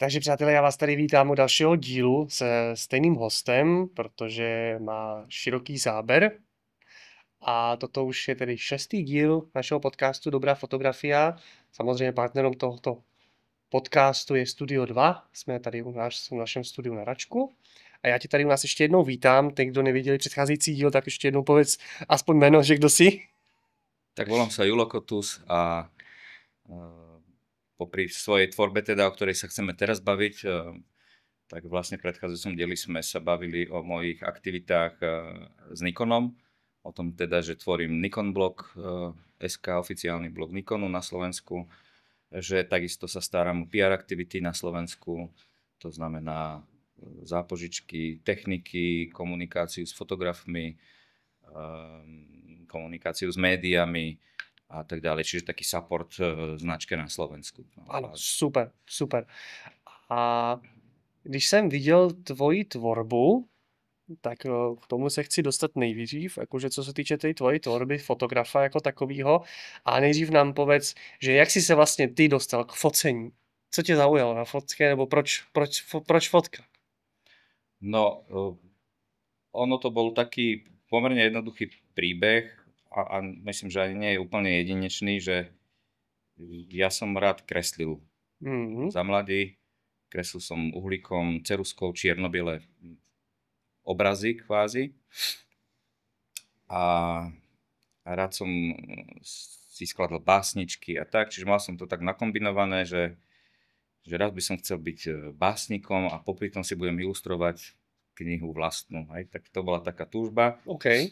Takže přátelé, já vás tady vítám u dalšího dílu se stejným hostem, protože má široký záběr. A toto už je tedy šestý díl našeho podcastu Dobrá fotografia. Samozřejmě partnerem tohoto podcastu je Studio 2. Jsme tady v našem studiu na Račku. A já tě tady u nás ještě jednou vítám. Ten, kdo neviděli předcházející díl, tak ještě jednou povedz aspoň jméno, že kdo jsi. Tak volám sa Julo Kotus a popri svojej tvorbe, teda, o ktorej sa chceme teraz baviť, tak vlastne v predchádzajúcom dieli sme sa bavili o mojich aktivitách s Nikonom, o tom teda, že tvorím Nikon blog, SK, oficiálny blog Nikonu na Slovensku, že takisto sa starám o PR aktivity na Slovensku, to znamená zápožičky, techniky, komunikáciu s fotografmi, komunikáciu s médiami a tak ďalej. Čiže taký support značke na Slovensku. Ano, super, super. A když jsem viděl tvoji tvorbu, tak k tomu se chci dostat nejdřív, jakože co se týče té tvojí tvorby, fotografa jako takového. A nejdřív nám povedz, že jak jsi se vlastně ty dostal k focení? Co tě zaujalo na fotce, nebo proč fotka? No, ono to bol taký pomerne jednoduchý príbeh a myslím, že ani nie je úplne jedinečný, že ja som rád kreslil. Za mladý kreslil som uhlíkom, ceruskou, čierno-biele obrazy kvázi. A rád som si skladal básničky a tak, čiže mal som to tak nakombinované, že raz by som chcel byť básnikom a popri tom si budem ilustrovať knihu vlastnú. Hej? Tak to bola taká túžba. OK.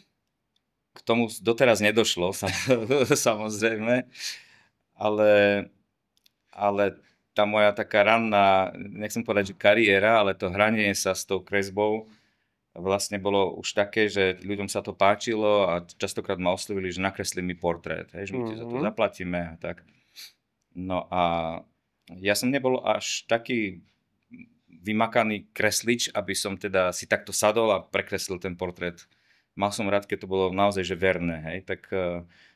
K tomu doteraz nedošlo, samozrejme, ale tá moja taká ranná, nechcem povedať, že kariéra, ale to hranie sa s tou kresbou vlastne bolo už také, že ľuďom sa to páčilo a častokrát ma oslovili, že nakreslí mi portrét, hej, že my ti za to zaplatíme a tak. No a ja som nebol až taký vymakaný kreslič, aby som teda si takto sadol a prekreslil ten portrét. Mal som rád, keď to bolo naozaj že verné, hej, tak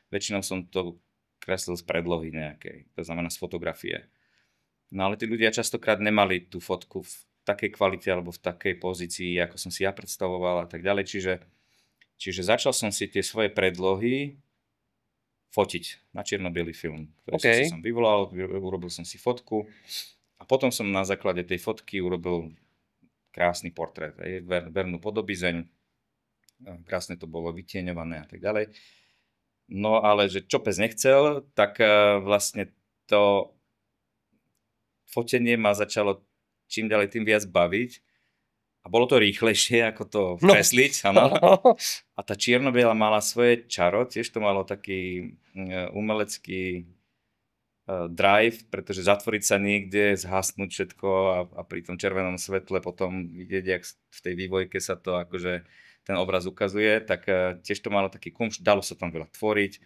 väčšinou som to kreslil z predlohy nejakej, to znamená z fotografie. No ale tí ľudia častokrát nemali tú fotku v takej kvalite alebo v takej pozícii, ako som si ja predstavoval a tak ďalej, čiže začal som si tie svoje predlohy fotiť na čierno-biely film, ktorý som vyvolal, urobil som si fotku a potom som na základe tej fotky urobil krásny portrét, vernú podobizeň, krásne to bolo vytieňované a tak ďalej. No ale že čo pes nechcel, tak vlastne to fotenie ma začalo čím ďalej tým viac baviť a bolo to rýchlejšie ako to kresliť, áno. A tá čierno-biela mala svoje čaro, tiež to malo taký umelecký drive, pretože zatvoriť sa niekde, zhasnúť všetko a pri tom červenom svetle potom vidieť, jak v tej vývojke sa to akože ten obraz ukazuje, tak tiež to malo taký kumš, dalo sa tam veľa tvoriť,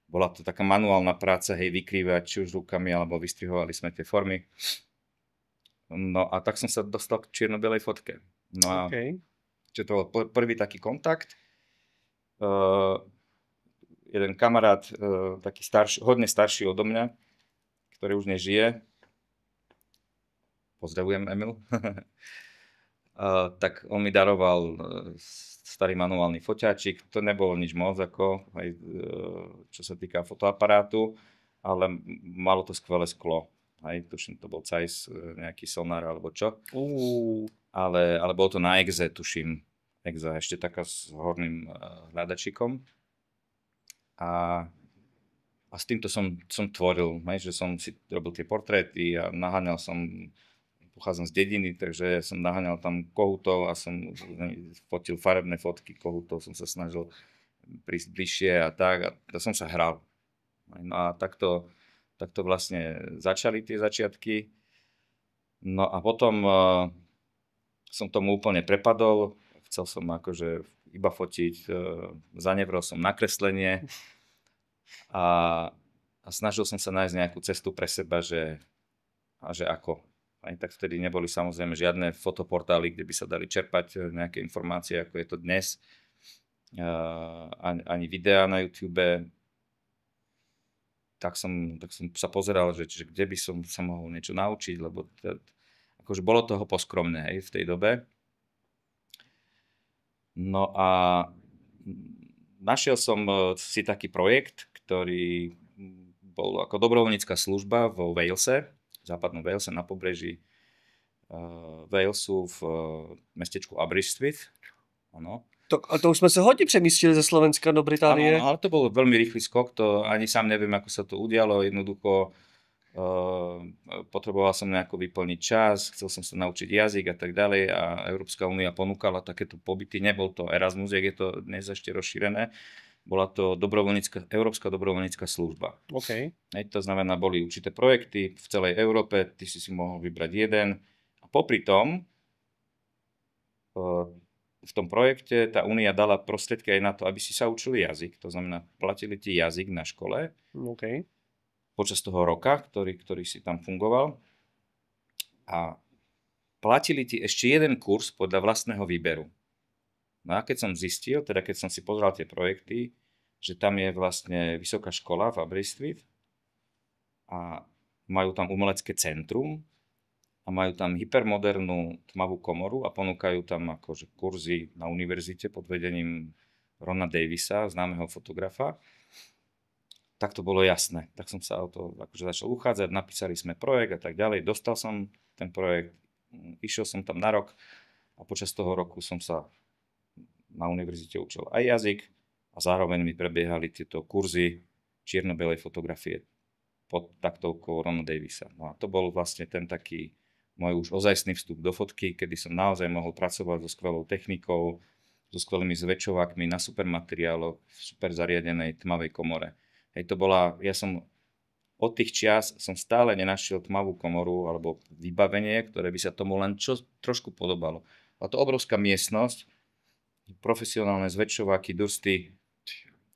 bola to taká manuálna práca, hej, vykrývať či už rukami, alebo vystrihovali sme tie formy. No a tak som sa dostal k čierno-bielej fotke. No a čo to bol prvý taký kontakt. Jeden kamarát, taký starší, hodne starší odo mňa, ktorý už nežije, pozdravujem Emil, tak on mi daroval starý manuálny foťáčik. To nebolo nič moc, ako, aj, čo sa týka fotoaparátu, ale malo to skvelé sklo. Aj, tuším, to bol Zeiss, nejaký Sonar alebo čo. Ale bolo to na Exe, tuším. Exa, ešte taká s horným hľadačikom. A s týmto som tvoril, že som si robil tie portréty a naháňal som, pochádzam z dediny, takže som naháňal tam kohútov a som fotil farebné fotky kohútov, som sa snažil prísť bližšie a tak. A to som sa hral. No a takto vlastne začali tie začiatky. No a potom som tomu úplne prepadol. Chcel som akože iba fotiť, zanevrel som na kreslenie a snažil som sa nájsť nejakú cestu pre seba, že ako. Ani tak vtedy neboli samozrejme žiadne fotoportály, kde by sa dali čerpať nejaké informácie, ako je to dnes. Ani videá na YouTube. Tak som sa pozeral, že kde by som sa mohol niečo naučiť, lebo akože bolo toho poskromné, hej, v tej dobe. No a našiel som si taký projekt, ktorý bol ako dobrovoľnícka služba vo Walese, v západnom Walese na pobreží Walesu v mestečku Aberystwyth. Áno. A to už jsme se hodně přemístili ze Slovenska do Británie. Áno, ale to bol veľmi rýchly skok, to ani sám neviem, ako sa to udialo, jednoducho potreboval som nejako vyplniť čas, chcel som sa naučiť jazyk a tak ďalej a Európska únia ponúkala takéto pobyty, nebol to Erasmus, jak je to dnes ešte rozšírené, bola to Európska dobrovoľnícka služba. Okay. To znamená, boli určité projekty v celej Európe, ty si mohol vybrať jeden a popri tom v tom projekte tá únia dala prostriedky aj na to, aby si sa učili jazyk. To znamená, platili ti jazyk na škole počas toho roka, ktorý si tam fungoval. A platili ti ešte jeden kurz podľa vlastného výberu. No a keď som zistil, teda keď som si pozrel tie projekty, že tam je vlastne vysoká škola v Aberystwyth a majú tam umelecké centrum, a majú tam hypermodernú tmavú komoru a ponúkajú tam akože kurzy na univerzite pod vedením Rona Davisa, známeho fotografa. Tak to bolo jasné. Tak som sa o to akože začal uchádzať, napísali sme projekt a tak ďalej. Dostal som ten projekt, išiel som tam na rok a počas toho roku som sa na univerzite učil aj jazyk a zároveň mi prebiehali tieto kurzy čierno-bielej fotografie pod taktovkou Rona Davisa. No a to bol vlastne ten taký môj už ozajstný vstup do fotky, kedy som naozaj mohol pracovať so skvelou technikou, so skvelými zväčšovákmi na super materiáloch v super zariadenej tmavej komore. Hej, to bola, ja som od tých čias som stále nenašiel tmavú komoru alebo vybavenie, ktoré by sa tomu len trošku podobalo. A to obrovská miestnosť, profesionálne zväčšováky, dursty,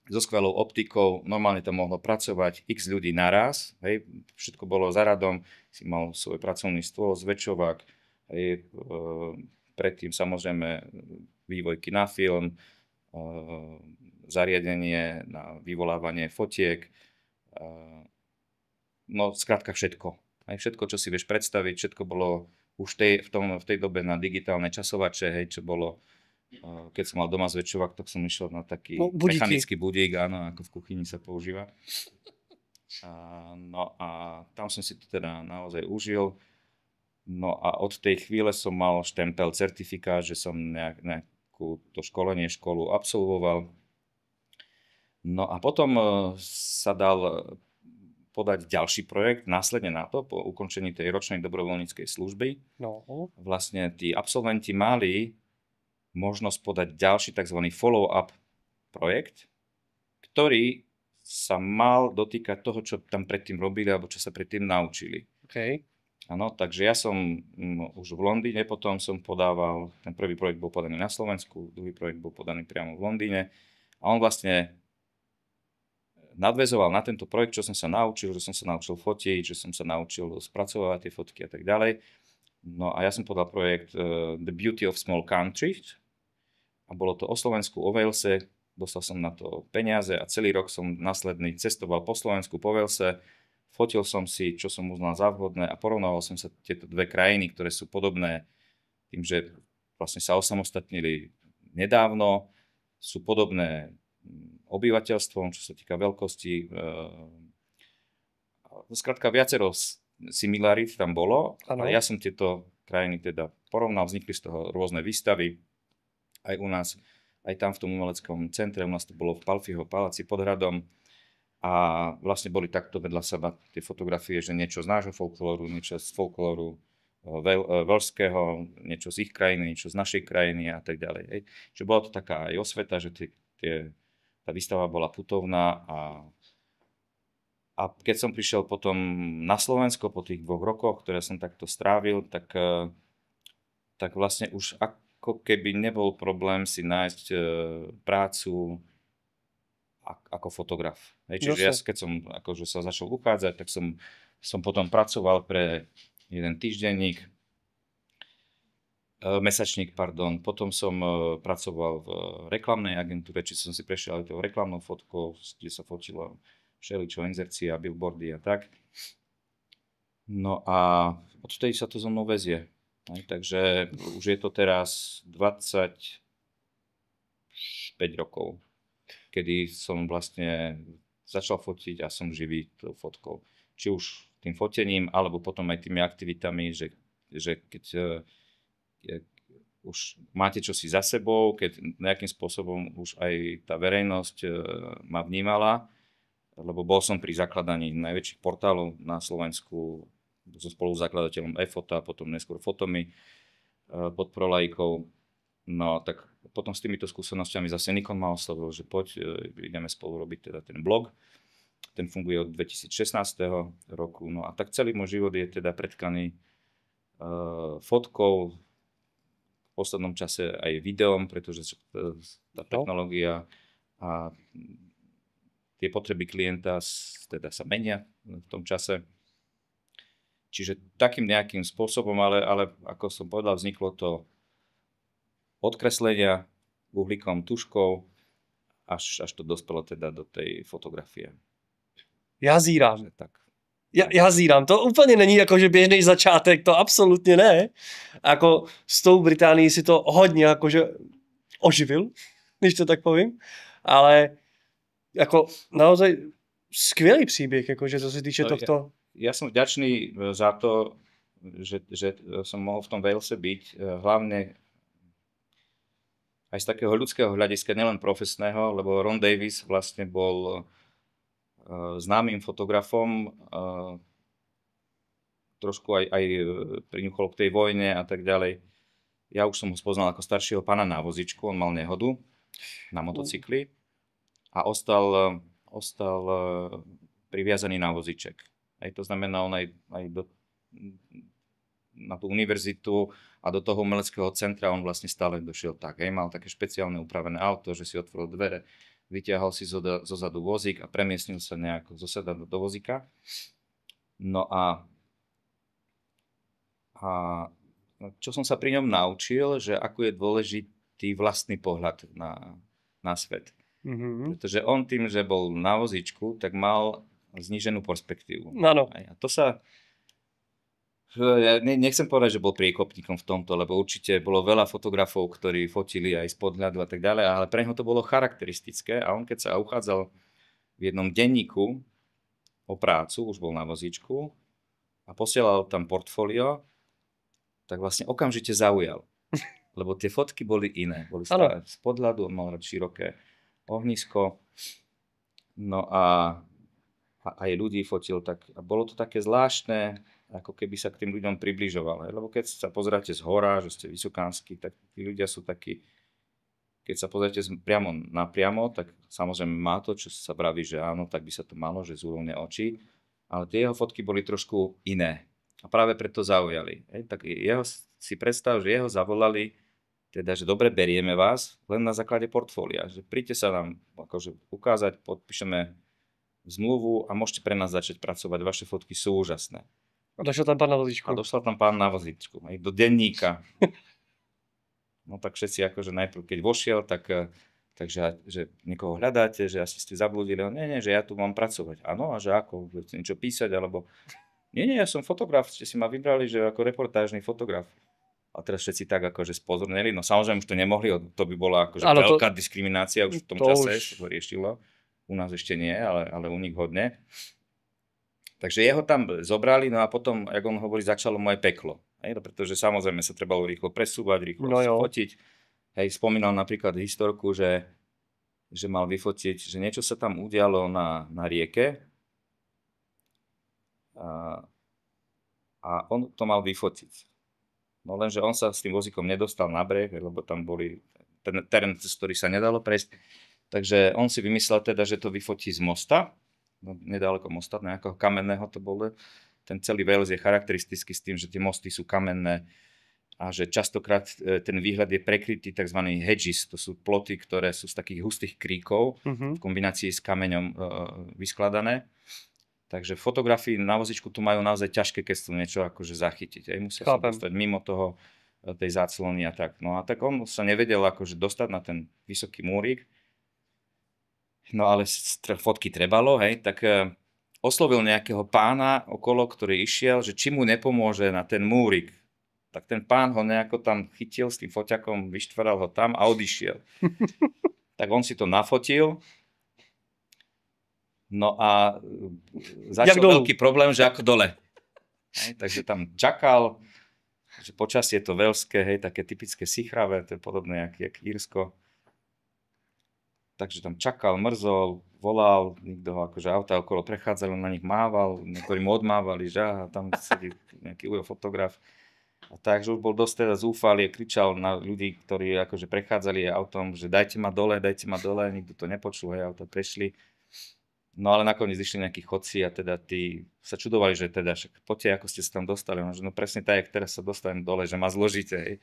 so skvelou optikou, normálne tam mohlo pracovať x ľudí naraz, hej, všetko bolo za radom, si mal svoj pracovný stôl, zväčšovák, hej, predtým samozrejme vývojky na film, zariadenie na vyvolávanie fotiek, no skrátka všetko. Hej, všetko, čo si vieš predstaviť, všetko bolo už v tej dobe na digitálne časovače, hej, čo bolo. Keď som mal doma zväčšovák, tak som išiel na taký mechanický budík, áno, ako v kuchyni sa používa. No a tam som si to teda naozaj užil. No a od tej chvíle som mal štempel, certifikát, že som nejakú to školu absolvoval. No a potom sa dal podať ďalší projekt následne na to, po ukončení tej ročnej dobrovoľníckej služby. No. Vlastne tí absolventi mali možnosť podať ďalší tzv. Follow-up projekt, ktorý sa mal dotýkať toho, čo tam predtým robili alebo čo sa predtým naučili. Okay. Áno, takže ja som už v Londýne, potom som podával, ten prvý projekt bol podaný na Slovensku, druhý projekt bol podaný priamo v Londýne a on vlastne nadväzoval na tento projekt, čo som sa naučil, že som sa naučil fotiť, že som sa naučil spracovať tie fotky a tak ďalej. No a ja som podal projekt The Beauty of Small Countries a bolo to o Slovensku, o Walese, dostal som na to peniaze a celý rok som následný cestoval po Slovensku, po Walese, fotil som si, čo som uznal za vhodné a porovnával som sa tieto dve krajiny, ktoré sú podobné tým, že vlastne sa osamostatnili nedávno, sú podobné obyvateľstvom, čo sa týka veľkosti. Skrátka viacero similarít tam bolo a ja som tieto krajiny teda porovnal, vznikli z toho rôzne výstavy aj u nás, aj tam v tom umeleckom centre, u nás to bolo v Palfiho paláci pod hradom a vlastne boli takto vedľa seba tie fotografie, že niečo z nášho folklóru, niečo z folklóru veľského, niečo z ich krajiny, niečo z našej krajiny a tak ďalej. Čiže bola to taká aj osveta, že tá výstava bola putovná a keď som prišiel potom na Slovensko po tých 2 rokoch, ktoré som takto strávil, tak vlastne už ako keby nebol problém si nájsť prácu ako fotograf. Čiže ja keď som akože sa začal uchádzať, tak som potom pracoval pre jeden týždenník, mesačník, potom som pracoval v reklamnej agentúre, či som si prešiel aj tou reklamnou fotkou, kde sa fotilo všeličo, inzercia, billboardy a tak. No a odtedy sa to so mnou vezie. Takže už je to teraz 25 rokov, kedy som vlastne začal fotiť a som živý tou fotkou. Či už tým fotením, alebo potom aj tými aktivitami, že keď už máte čosi za sebou, keď nejakým spôsobom už aj tá verejnosť ma vnímala, lebo bol som pri zakladaní najväčších portálov na Slovensku, so spoluzakladateľom eFota, potom neskôr Fotomy pod Prolajkou. No tak potom s týmito skúsenosťami zase Nikon ma oslovil, že poď, ideme spolu robiť teda ten blog. Ten funguje od 2016 roku. No a tak celý môj život je teda pretkaný fotkou, v poslednom čase aj videom, pretože tá technológia a tie potreby klienta teda sa menia v tom čase. Čiže takým nejakým spôsobom, ale ako som povedal, vzniklo to od kreslenia uhlíkom, tuškou, až to dospelo teda do tej fotografie. Já zírám. Tak. Já zírám. To úplně není jako, že běžný začátek, to absolutně ne. Jako s tou Británií si to hodně jakože oživil, když to tak povím. Ale jako naozaj skvělý příběh, jakože co se týče tohto. Ja som vďačný za to, že som mohol v tom Walese byť, hlavne aj z takého ľudského hľadiska, nielen profesného, lebo Ron Davis vlastne bol známym fotografom, trošku aj priňuchol k tej vojne a tak ďalej. Ja už som ho spoznal ako staršieho pána na vozičku, on mal nehodu na motocykli a ostal priviazaný na voziček. To znamená, on aj na tú univerzitu a do toho umeleckého centra on vlastne stále došiel tak. Mal také špeciálne upravené auto, že si otvoril dvere, vyťahol si zozadu vozík a premiestnil sa nejako zo sedadla do vozíka. No a čo som sa pri ňom naučil, že ako je dôležitý vlastný pohľad na svet. Mm-hmm. Pretože on tým, že bol na vozíčku, tak mal zníženú perspektívu. Áno. A to sa... Ja nechcem povedať, že bol priekopníkom v tomto, lebo určite bolo veľa fotografov, ktorí fotili aj z podhľadu a tak ďalej, ale pre neho to bolo charakteristické a on keď sa uchádzal v jednom denníku o prácu, už bol na vozíčku a posielal tam portfólio, tak vlastne okamžite zaujal. Lebo tie fotky boli iné. Boli stále z podhľadu, on mal široké ohnisko. No a aj ľudí fotil tak. A bolo to také zvláštne, ako keby sa k tým ľuďom približoval. Lebo keď sa pozeráte z hora, že ste vysokánsky, tak tí ľudia sú takí, keď sa pozriete priamo napriamo, tak samozrejme má to, čo sa praví, že áno, tak by sa to malo, že z úrovne očí. Ale tie jeho fotky boli trošku iné. A práve preto zaujali. Tak si predstav, že jeho zavolali, teda, že dobre, berieme vás, len na základe portfólia. Že príďte sa nám akože ukázať, podpíšeme zmluvu a môžete pre nás začať pracovať. Vaše fotky sú úžasné. A došiel tam pán na vozíčku. A došiel tam pán na vozíčku. Aj do denníka. No tak všetci akože najprv, keď vošiel, takže že niekoho hľadáte, že asi ste zablúdili. Nie, že ja tu mám pracovať. Áno, a že ako? Budete niečo písať, alebo... Nie, ja som fotograf, ste si ma vybrali, že ako reportážny fotograf. A teraz všetci tak akože spozornili. No samozrejme už to nemohli, to by bola akože veľká diskriminácia už v tom čase, to riešilo. U nás ešte nie, ale u nich hodne. Takže jeho tam zobrali, no a potom, jak on hovorí, začalo moje peklo. Pretože samozrejme sa trebalo rýchlo presúvať, rýchlo fotiť. Spomínal napríklad historku, že mal vyfotiť, že niečo sa tam udialo na rieke a on to mal vyfotiť. No lenže on sa s tým vozíkom nedostal na breh, lebo tam boli ten terén, cez ktorý sa nedalo prejsť. Takže on si vymyslel teda, že to vyfotí z mosta, nedaleko mosta, nejakého kamenného to bolo. Ten celý Wales je charakteristický s tým, že tie mosty sú kamenné a že častokrát ten výhľad je prekrytý tzv. Hedges, to sú ploty, ktoré sú z takých hustých kríkov v kombinácii s kameňom vyskladané. Takže fotografii na vozičku tu majú naozaj ťažké, keď chcú niečo akože zachytiť. Musia sa dostať mimo toho, tej záclony a tak. No a tak on sa nevedel akože dostať na ten vysoký múrik. No ale fotky trebalo, tak oslovil nejakého pána okolo, ktorý išiel, že či mu nepomôže na ten múrik. Tak ten pán ho nejako tam chytil s tým foťakom, vyštvaral ho tam a odišiel. Tak on si to nafotil. No a začal veľký problém, že ako dole. Hej, takže tam čakal, že počasie je to veľské, hej, také typické sichravé, to je podobné jak Írsko. Takže tam čakal, mrzol, volal, nikto ho akože auta okolo prechádzali, na nich mával, niektorí mu odmávali, že a tam sedí nejaký ujo fotograf. A takže už bol dosť teda zúfalý, kričal na ľudí, ktorí akože prechádzali autom, že dajte ma dole, nikto to nepočul, hej, auta prešli. No ale nakoniec išli nejakí chodci a teda tí sa čudovali, že teda však poďte, ako ste sa tam dostali. No presne tak, jak teraz sa dostanem dole, že ma zložíte, hej.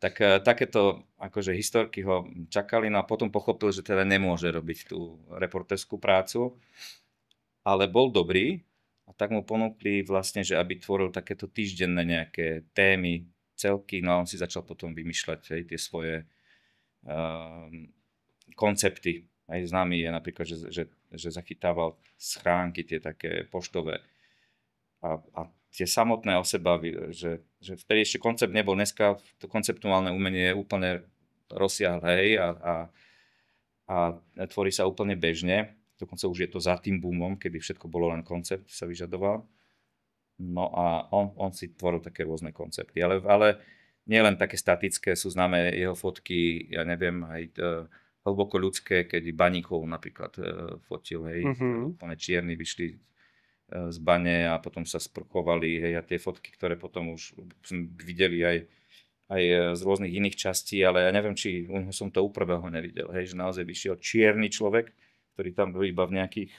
Tak takéto akože historky ho čakali, no a potom pochopil, že teda nemôže robiť tú reportérskú prácu, ale bol dobrý a tak mu ponúkli vlastne, že aby tvoril takéto týždenné nejaké témy, celky, no a on si začal potom vymýšľať aj tie svoje koncepty. Aj známy je napríklad, že zachytával schránky, tie také poštové. A tie samotné o seba, že vtedy ešte koncept nebol, dneska to konceptuálne umenie je úplne rozsiahle a tvorí sa úplne bežne. Dokonca už je to za tým boomom, kedy všetko bolo len koncept, sa vyžadoval. No a on si tvoril také rôzne koncepty. Ale nie len také statické, sú známe jeho fotky, ja neviem, aj hlboko ľudské, keď baníkov napríklad fotil, hej, úplne čierni vyšli z bane a potom sa sprchovali, hej, a tie fotky, ktoré potom už sme videli aj z rôznych iných častí, ale ja neviem, či som to prvého nevidel, hej, že naozaj vyšiel čierny človek, ktorý tam iba v nejakých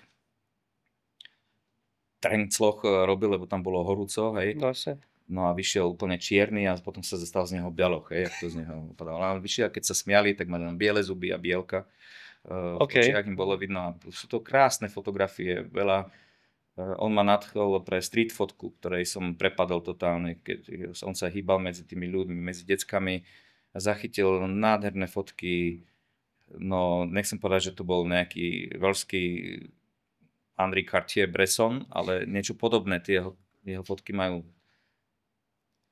trencloch robil, lebo tam bolo horúco, hej. No a vyšiel úplne čierny a potom sa zastal z neho bialoch, hej, jak to z neho upadalo. Ale vyšiel, keď sa smiali, tak mali len biele zuby a bielka. V očiach im bolo vidno. A sú to krásne fotografie, veľa. On ma nadchol pre street fotku, ktorej som prepadol totálne, keď on sa hýbal medzi tými ľuďmi, medzi deckami a zachytil nádherné fotky. No, nechcem povedať, že to bol nejaký veľský Henri Cartier-Bresson, ale niečo podobné. Tie jeho fotky majú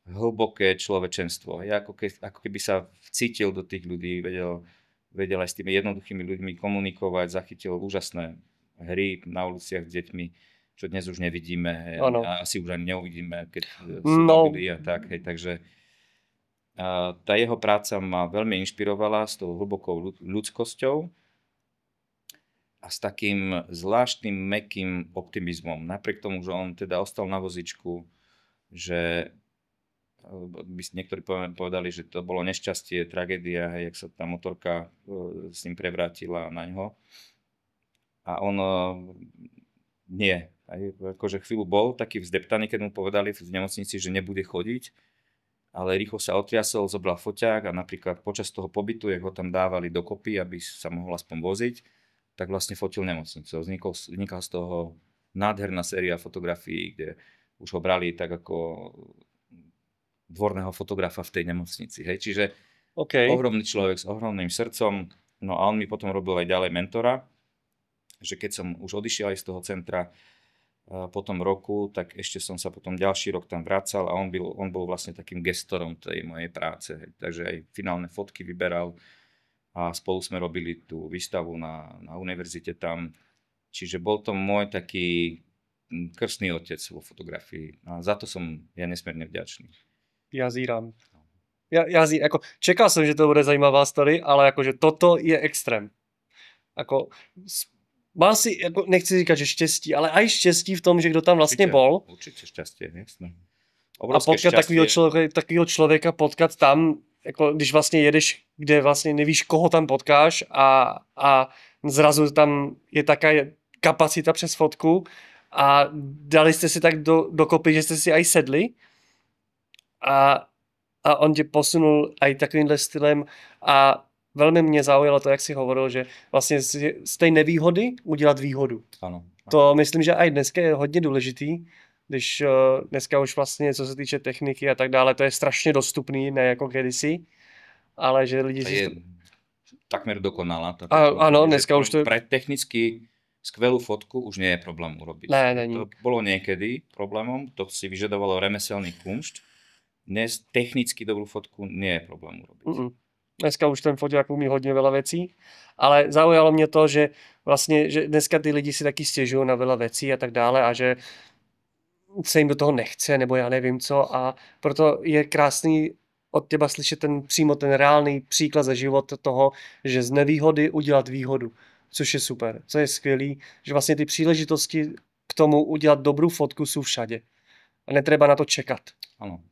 hlboké človečenstvo. Ako keby sa vcítil do tých ľudí, vedel aj s tými jednoduchými ľuďmi komunikovať, zachytil úžasné hry na uliciach s deťmi, čo dnes už nevidíme a asi už ani neuvidíme, keď sú mobily a tak. Hej, takže tá jeho práca ma veľmi inšpirovala s tou hlbokou ľudskosťou a s takým zvláštnym mäkkým optimizmom. Napriek tomu, že on teda ostal na vozičku, že by niektorí povedali, že to bolo nešťastie, tragédia, hej, jak sa tá motorka s ním prevrátila na ňo. A on nie. Akože chvíľu bol taký vzdeptaný, keď mu povedali v nemocnici, že nebude chodiť, ale rýchlo sa otriasol, zobral foťák a napríklad počas toho pobytu, jak ho tam dávali dokopy, aby sa mohol aspoň voziť, tak vlastne fotil nemocnicu. Vznikla z toho nádherná séria fotografií, kde už ho brali tak ako dvorného fotografa v tej nemocnici. Hej. Čiže ohromný človek s ohromným srdcom. No a on mi potom robil aj ďalej mentora, že keď som už odišiel aj z toho centra po tom roku, tak ešte som sa potom ďalší rok tam vracal a on bol vlastne takým gestorom tej mojej práce. Hej. Takže aj finálne fotky vyberal a spolu sme robili tú výstavu na univerzite tam. Čiže bol to môj taký krstný otec vo fotografii. A za to som ja nesmierne vďačný. Ja zírám. Ako, čekal som, že to bude zajímavá story, ale akože toto je extrém. Ako, mal si, ako, nechci říkať, že štěstí, ale aj štěstí v tom, že kdo tam vlastně bol. Určitě šťastie, jasné. A potkat takového člověka, potkat tam, jako když vlastně jedeš, kde vlastně nevíš, koho tam potkáš a zrazu tam je taká kapacita přes fotku a dali jste si tak dokopy, že jste si aj sedli a on tě posunul aj takovýmhle stylem a velmi mě zaujalo to, jak jsi hovoril, že vlastně z té nevýhody udělat výhodu. Ano. To myslím, že aj dneska je hodně důležitý, když dneska už vlastně, co se týče techniky a tak dále, to je strašně dostupný, ne jako kedysi, ale že lidi je takmer dokonalá. Ano, dneska už to je... Technicky skvelú fotku už nie je problém urobiť. Ne, není. To bolo niekedy problémom, to si vyžadovalo remeselný kumšt. Dnes technicky dobrú fotku nie je problém urobiť. Dneska už ten foťák umí hodně veľa vecí, ale zaujalo mě to, že vlastně, že dneska ty lidi si taky stěžují na veľa vecí a tak dále a že se jim do toho nechce, nebo já nevím co, a proto je krásný od těba slyšet přímo ten reálný příklad ze života toho, že z nevýhody udělat výhodu, což je super, co je skvělý, že vlastně ty příležitosti k tomu udělat dobrou fotku jsou všade a netreba na to čekat. Áno.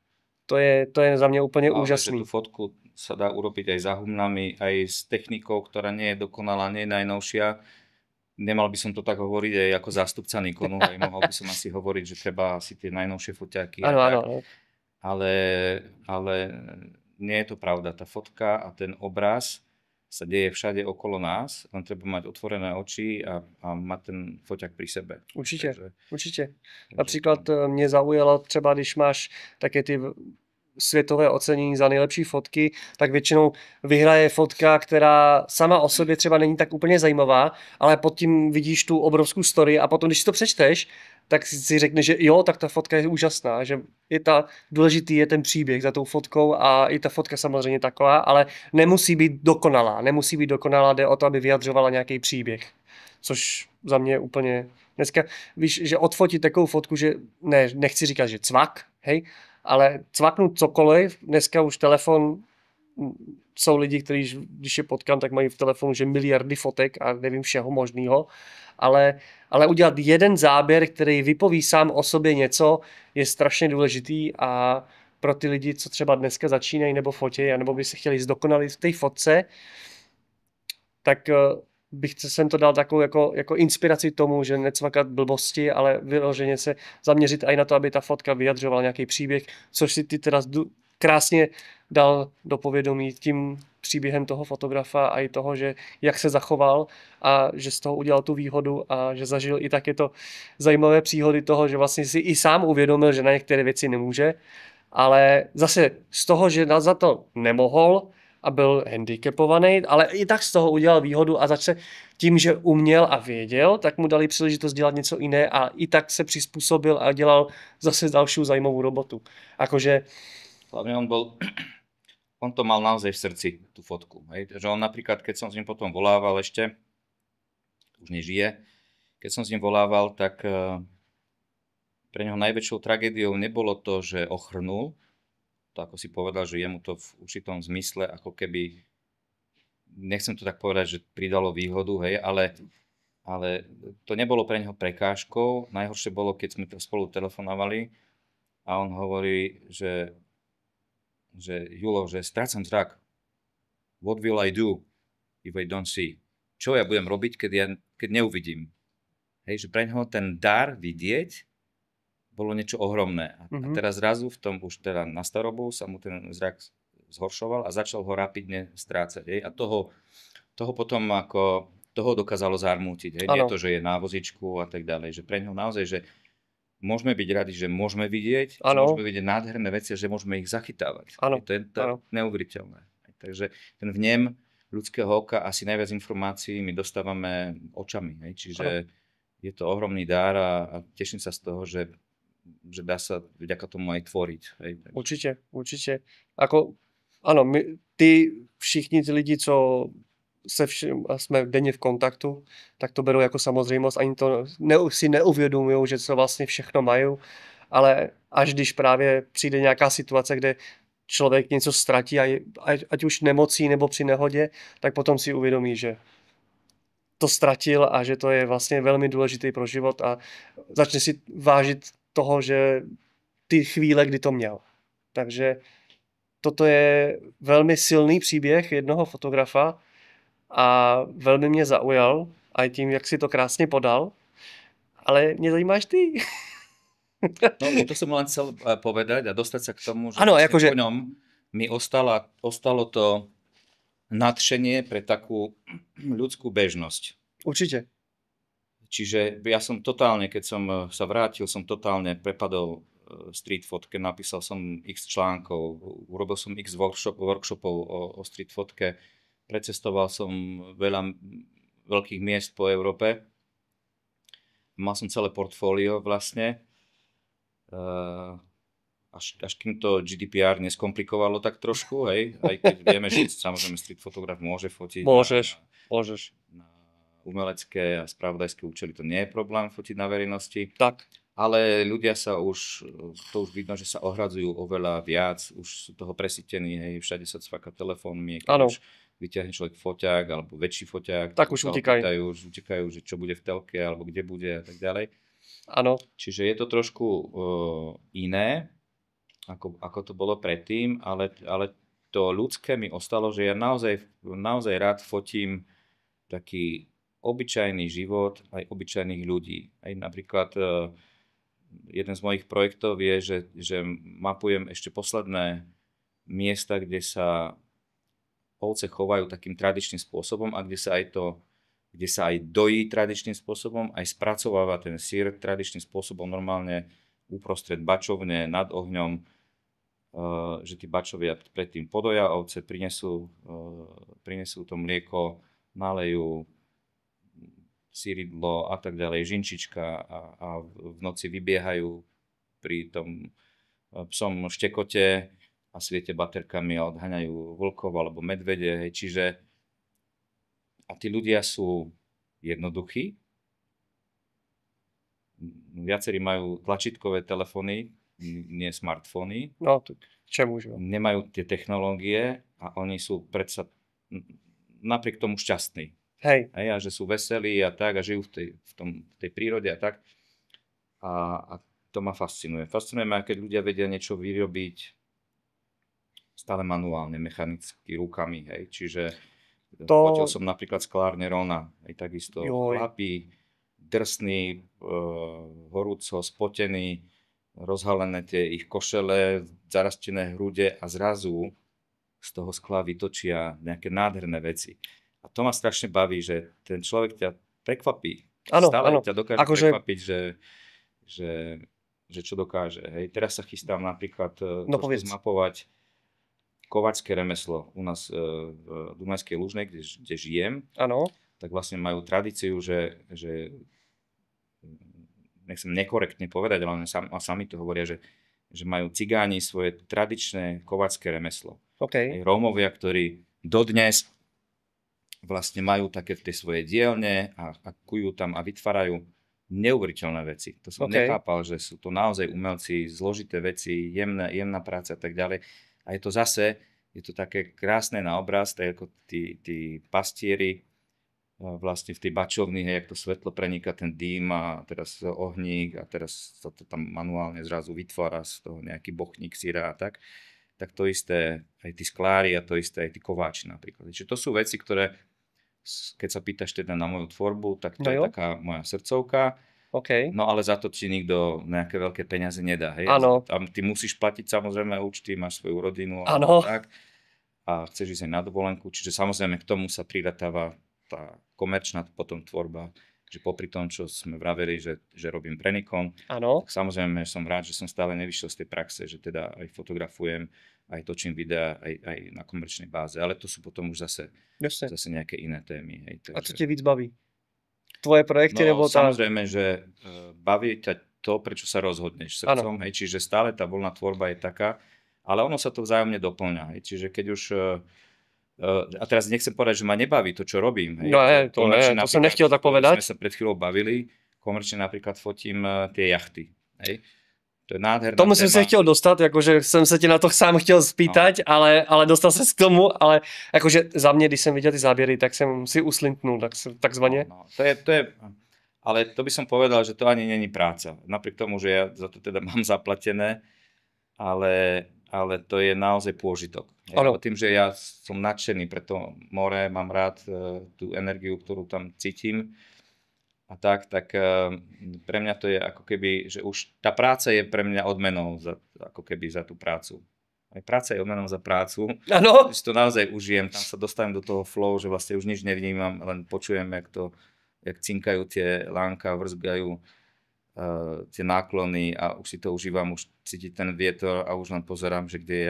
To je za mě úplně úžasný. Že tú fotku sa dá urobiť aj za humnami, aj s technikou, ktorá nie je dokonalá, nie je najnovšia. Nemal by som to tak hovoriť aj ako zástupca Nikonu, aj mohol by som asi hovoriť, že treba si tie najnovšie foťáky. Áno. Ale nie je to pravda. Tá fotka a ten obraz sa deje všade okolo nás, len treba mať otvorené oči a mať ten foťák pri sebe. Určitě. Například mě zaujalo třeba, když máš také ty světové ocenění za nejlepší fotky, tak většinou vyhraje fotka, která sama o sobě třeba není tak úplně zajímavá, ale pod tím vidíš tu obrovskou story a potom, když si to přečteš, tak si řekneš, že jo, tak ta fotka je úžasná, že důležitý je ten příběh za tou fotkou a i ta fotka samozřejmě taková, ale nemusí být dokonalá, jde o to, aby vyjadřovala nějaký příběh, což za mě úplně dneska, víš, že odfotit takovou fotku, že nechci říkat, že cvak, hej, ale cvaknout cokoliv, dneska už telefon, jsou lidi, kteří, když je potkám, tak mají v telefonu, že miliardy fotek a nevím všeho možného, ale udělat jeden záběr, který vypoví sám o sobě něco, je strašně důležitý a pro ty lidi, co třeba dneska začínají nebo fotí, nebo by se chtěli zdokonalit v té fotce, tak jsem to dal takovou jako inspiraci tomu, že necvakat blbosti, ale vyloženě se zaměřit i na to, aby ta fotka vyjadřovala nějaký příběh, což si ty teda krásně dal do povědomí tím příběhem toho fotografa a i toho, že jak se zachoval a že z toho udělal tu výhodu a že zažil i takéto zajímavé příhody toho, že vlastně si i sám uvědomil, že na některé věci nemůže, ale zase z toho, že za to nemohl a byl handicapovaný, ale i tak z toho udělal výhodu a zase tím, že uměl a věděl, tak mu dali příležitost dělat něco jiné a i tak se přizpůsobil a dělal zase další zajímavou robotu. Akože hlavne on to mal naozaj v srdci, tú fotku. Hej? Že on napríklad, keď som s ním potom volával ešte, už nežije, keď som s ním volával, tak pre neho najväčšou tragédiou nebolo to, že ochrnul, to ako si povedal, že jemu to v určitom zmysle, ako keby, nechcem to tak povedať, že pridalo výhodu, hej, ale to nebolo pre neho prekážkou. Najhoršie bolo, keď sme spolu telefonovali a on hovorí, že Julo, že strácam zrak. What will I do if I don't see? Čo ja budem robiť, keď neuvidím? Hej, že pre neho ten dar vidieť bolo niečo ohromné. A teraz zrazu v tom už teda na starobu sa mu ten zrak zhoršoval a začal ho rapidne strácať. Hej? A toho potom ako toho dokázalo zarmútiť. Hej? Nie to, že je na vozičku a tak ďalej. Že pre neho naozaj, že môžeme byť radi, že môžeme vidieť, že môžeme vidieť nádherné veci a že môžeme ich zachytávať. To je neuveriteľné. Takže ten vnem ľudského oka, asi najviac informácií my dostávame očami. Hej? Čiže je to ohromný dar a teším sa z toho, že dá sa vďaka tomu aj tvoriť. Hej? Určite. Ano, ty všichni ty lidi, co jsme denně v kontaktu, tak to berou jako samozřejmost, ani to si neuvědomují, že to vlastně všechno mají, ale až když právě přijde nějaká situace, kde člověk něco ztratí, ať už nemocí nebo při nehodě, tak potom si uvědomí, že to ztratil a že to je vlastně velmi důležitý pro život a začne si vážit toho, že ty chvíle, kdy to měl. Takže toto je velmi silný příběh jednoho fotografa a velmi mě zaujal aj tím, jak si to krásně podal, ale mě zajímáš ty. No, to som len chcel povedať a dostať sa k tomu, že po ňom mi ostalo to nadšenie pre takú ľudskú bežnosť. Určite. Čiže ja som totálne, keď som sa vrátil, som totálne prepadol street fotke, napísal som x článkov, urobil som x workshopov o street fotke, precestoval som veľa veľkých miest po Európe mal som celé portfólio vlastne, až kým to GDPR neskomplikovalo tak trošku, hej, aj keď vieme, že samozrejme street fotograf môže fotiť Môžeš. na umelecké a spravodajské účely, to nie je problém fotiť na verejnosti. Tak. Ale ľudia sa to už vidno, že sa ohradzujú oveľa viac, už sú toho presýtení, hej, všade sa cvaká telefónmi, keď už vyťahne človek foťák alebo väčší foťák, tak už utekajú, že čo bude v telke alebo kde bude a tak ďalej. Áno. Čiže je to trošku iné, ako to bolo predtým, ale to ľudské mi ostalo, že ja naozaj rád fotím taký obyčajný život aj obyčajných ľudí. Aj napríklad jeden z mojich projektov je, že mapujem ešte posledné miesta, kde sa ovce chovajú takým tradičným spôsobom a kde sa aj dojí tradičným spôsobom, aj spracováva ten syr tradičným spôsobom normálne uprostred bačovne nad ohňom, že tí bačovia predtým podoja ovce, prinesú to mlieko, nalejú syridlo a tak ďalej, žinčička a v noci vybiehajú pri tom psom štekote a sviete baterkami a odhaňajú vlkov alebo medvede. Hej. Čiže a tí ľudia sú jednoduchí. Viacerí majú tlačítkové telefóny, nie smartfóny. No, tak čemu už? Nemajú tie technológie a oni sú predsa napriek tomu šťastní. Hej. A že sú veselí a tak a žijú v tej prírode a tak. A to ma fascinuje. Fascinuje ma, keď ľudia vedia niečo vyrobiť stále manuálne, mechanicky, rukami. Hej. Čiže fotil som napríklad sklárne Rona. Takisto chlapí, drsní, horúco, spotení, rozhalené tie ich košele, zarastené hrude a zrazu z toho skla vytočia nejaké nádherné veci. A to ma strašne baví, že ten človek ťa prekvapí. Stále ťa dokáže prekvapiť, že čo dokáže. Hej. Teraz sa chystám napríklad zmapovať kováčske remeslo u nás v Dunajskej Lužnej, kde žijem. Áno. Tak vlastne majú tradíciu, že nechcem nekorektne povedať, ale sami to hovoria, že majú cigáni svoje tradičné kováčske remeslo. Okay. Rómovia, ktorí dodnes vlastne majú také v tej svojej dielne a kujú tam a vytvárajú neuveriteľné veci. To som nechápal, že sú to naozaj umelci, zložité veci, jemná práca a tak ďalej. A je to také krásne na obraz, tak ako tí pastieri vlastne v tej bačovni, jak to svetlo preniká ten dým a teraz ohník a teraz sa to tam manuálne zrazu vytvára z toho nejaký bochník syra a tak to isté aj tí sklári a to isté aj tí kováči napríklad. Čiže to sú veci, ktoré keď sa pýtaš teda na moju tvorbu, tak to je taká moja srdcovka. Okay. No ale za to ti nikto nejaké veľké peniaze nedá. Hej? Tam ty musíš platiť samozrejme účty, máš svoju rodinu a tak. A chceš ísť aj na dovolenku. Čiže samozrejme k tomu sa pridatáva tá komerčná potom tvorba. Že popri tom, čo sme vraveli, že robím pre Nikon, tak samozrejme som rád, že som stále nevyšiel z tej praxe, že teda aj fotografujem, aj točím videá, aj na komerčnej báze, ale to sú potom už zase nejaké iné témy. Hej, takže... A čo ťa víc baví? Tvoje projekty? No samozrejme, že baví ťa to, prečo sa rozhodneš srdcom, hej, čiže stále tá voľná tvorba je taká, ale ono sa to vzájomne doplňa, hej, čiže keď už... A teraz nechcem povedať, že ma nebaví to, čo robím. Hej. No to som nechtěl tak povedať. Sme sa pred chvíľou bavili, komerčne napríklad fotím tie jachty, hej. To je nádherná tomu jsem se chtěl dostat, jakože jsem se tě na to sám chtěl spýtať, ale dostal se k tomu, ale jakože za mě, když jsem viděl ty záběry, tak jsem si uslintnul, takzvaně. To je, ale to by som povedal, že to ani není práca. Napriek tomu, že ja za to teda mám zaplatené, ale to je naozaj pôžitok. Tým, že ja som nadšený pre to more, mám rád tú energiu, ktorú tam cítim, a tak pre mňa to je ako keby, že už tá práca je pre mňa odmenou ako keby za tú prácu. Aj práca je odmenou za prácu. Áno. Že to naozaj užijem, tam sa dostanem do toho flow, že vlastne už nič nevnímam, len počujem, jak cinkajú tie lánka, vrzgajú tie náklony a už si to užívam, už cítiť ten vietor a už len pozerám, že kde je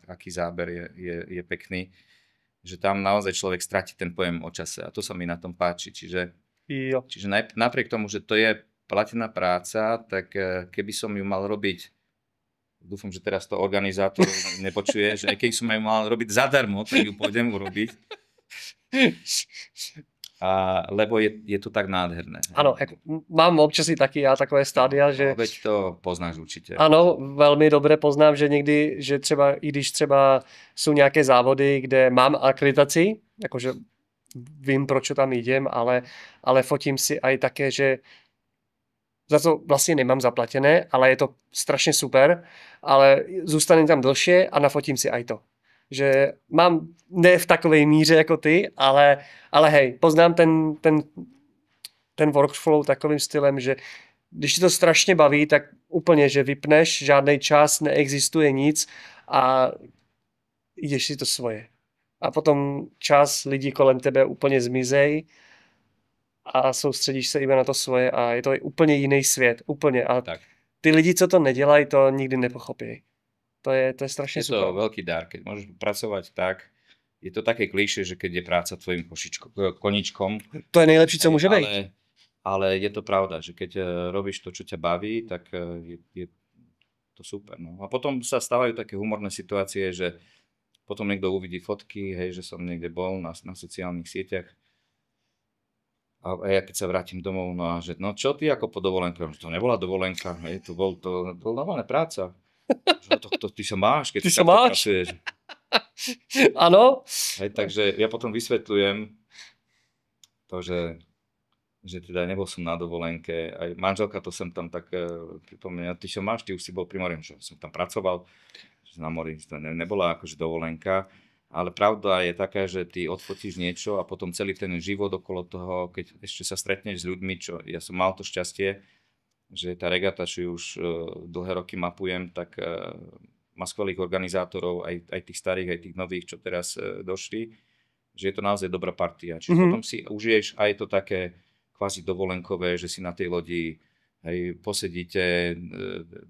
aký záber je pekný. Že tam naozaj človek stratí ten pojem o čase a to sa mi na tom páči. Čiže Jo. Čiže napriek tomu, že to je platená práca, tak keby som ju mal robiť, dúfam, že teraz to organizátor nepočuje, že aj keď som ju mal robiť zadarmo, tak ju pôjdem urobiť. Lebo je to tak nádherné. Ano, mám občas i taky já takové stádia, že... Veď to poznáš určitě. Ano, velmi dobře poznám, že někdy, že třeba, i když třeba jsou nějaké závody, kde mám akreditaci, jakože vím, proč tam jdem, ale fotím si aj také, že za to vlastně nemám zaplatené, ale je to strašně super, ale zůstane tam dlhšie a nafotím si aj to. Že mám, ne v takové míře jako ty, ale hej, poznám ten workflow takovým stylem, že když ti to strašně baví, tak úplně, že vypneš, žádný čas, neexistuje nic a jdeš si to svoje. A potom čas lidí kolem tebe úplně zmizej a soustředíš se iba na to svoje a je to úplně jiný svět, úplně. A tak. Ty lidi, co to nedělají, to nikdy nepochopí. To je strašně super. Je to veľký dar, keď môžeš pracovať tak. Je to také klišé, že keď je práca tvojim koníčkom. To je nejlepší, co může být. Ale je to pravda, že keď robíš to, čo ťa baví, tak je to super. No. A potom sa stávajú také humorné situácie, že potom niekto uvidí fotky, hej, že som niekde bol na sociálnych sieťach. A ja keď sa vrátim domov, no a že no čo ty ako po dovolenke? To nebola dovolenka, hej, to bol normálna práca. To ty sa máš, keď ty sa máš. Pracuješ. Ano. Hej, takže ja potom vysvetľujem to, že teda nebol som na dovolenke. Aj manželka to sem tam tak pripomína, ty čo máš, ty už si bol pri mori, že som tam pracoval, že na mori to nebola akože dovolenka. Ale pravda je taká, že ty odfotíš niečo a potom celý ten život okolo toho, keď ešte sa stretneš s ľuďmi, čo ja som mal to šťastie, že tá regata, čo už dlhé roky mapujem, tak má skvelých organizátorov, aj tých starých, aj tých nových, čo teraz došli, že je to naozaj dobrá partia. Čiže potom si užiješ aj to také kvázi dovolenkové, že si na tej lodi, hej, posedíte,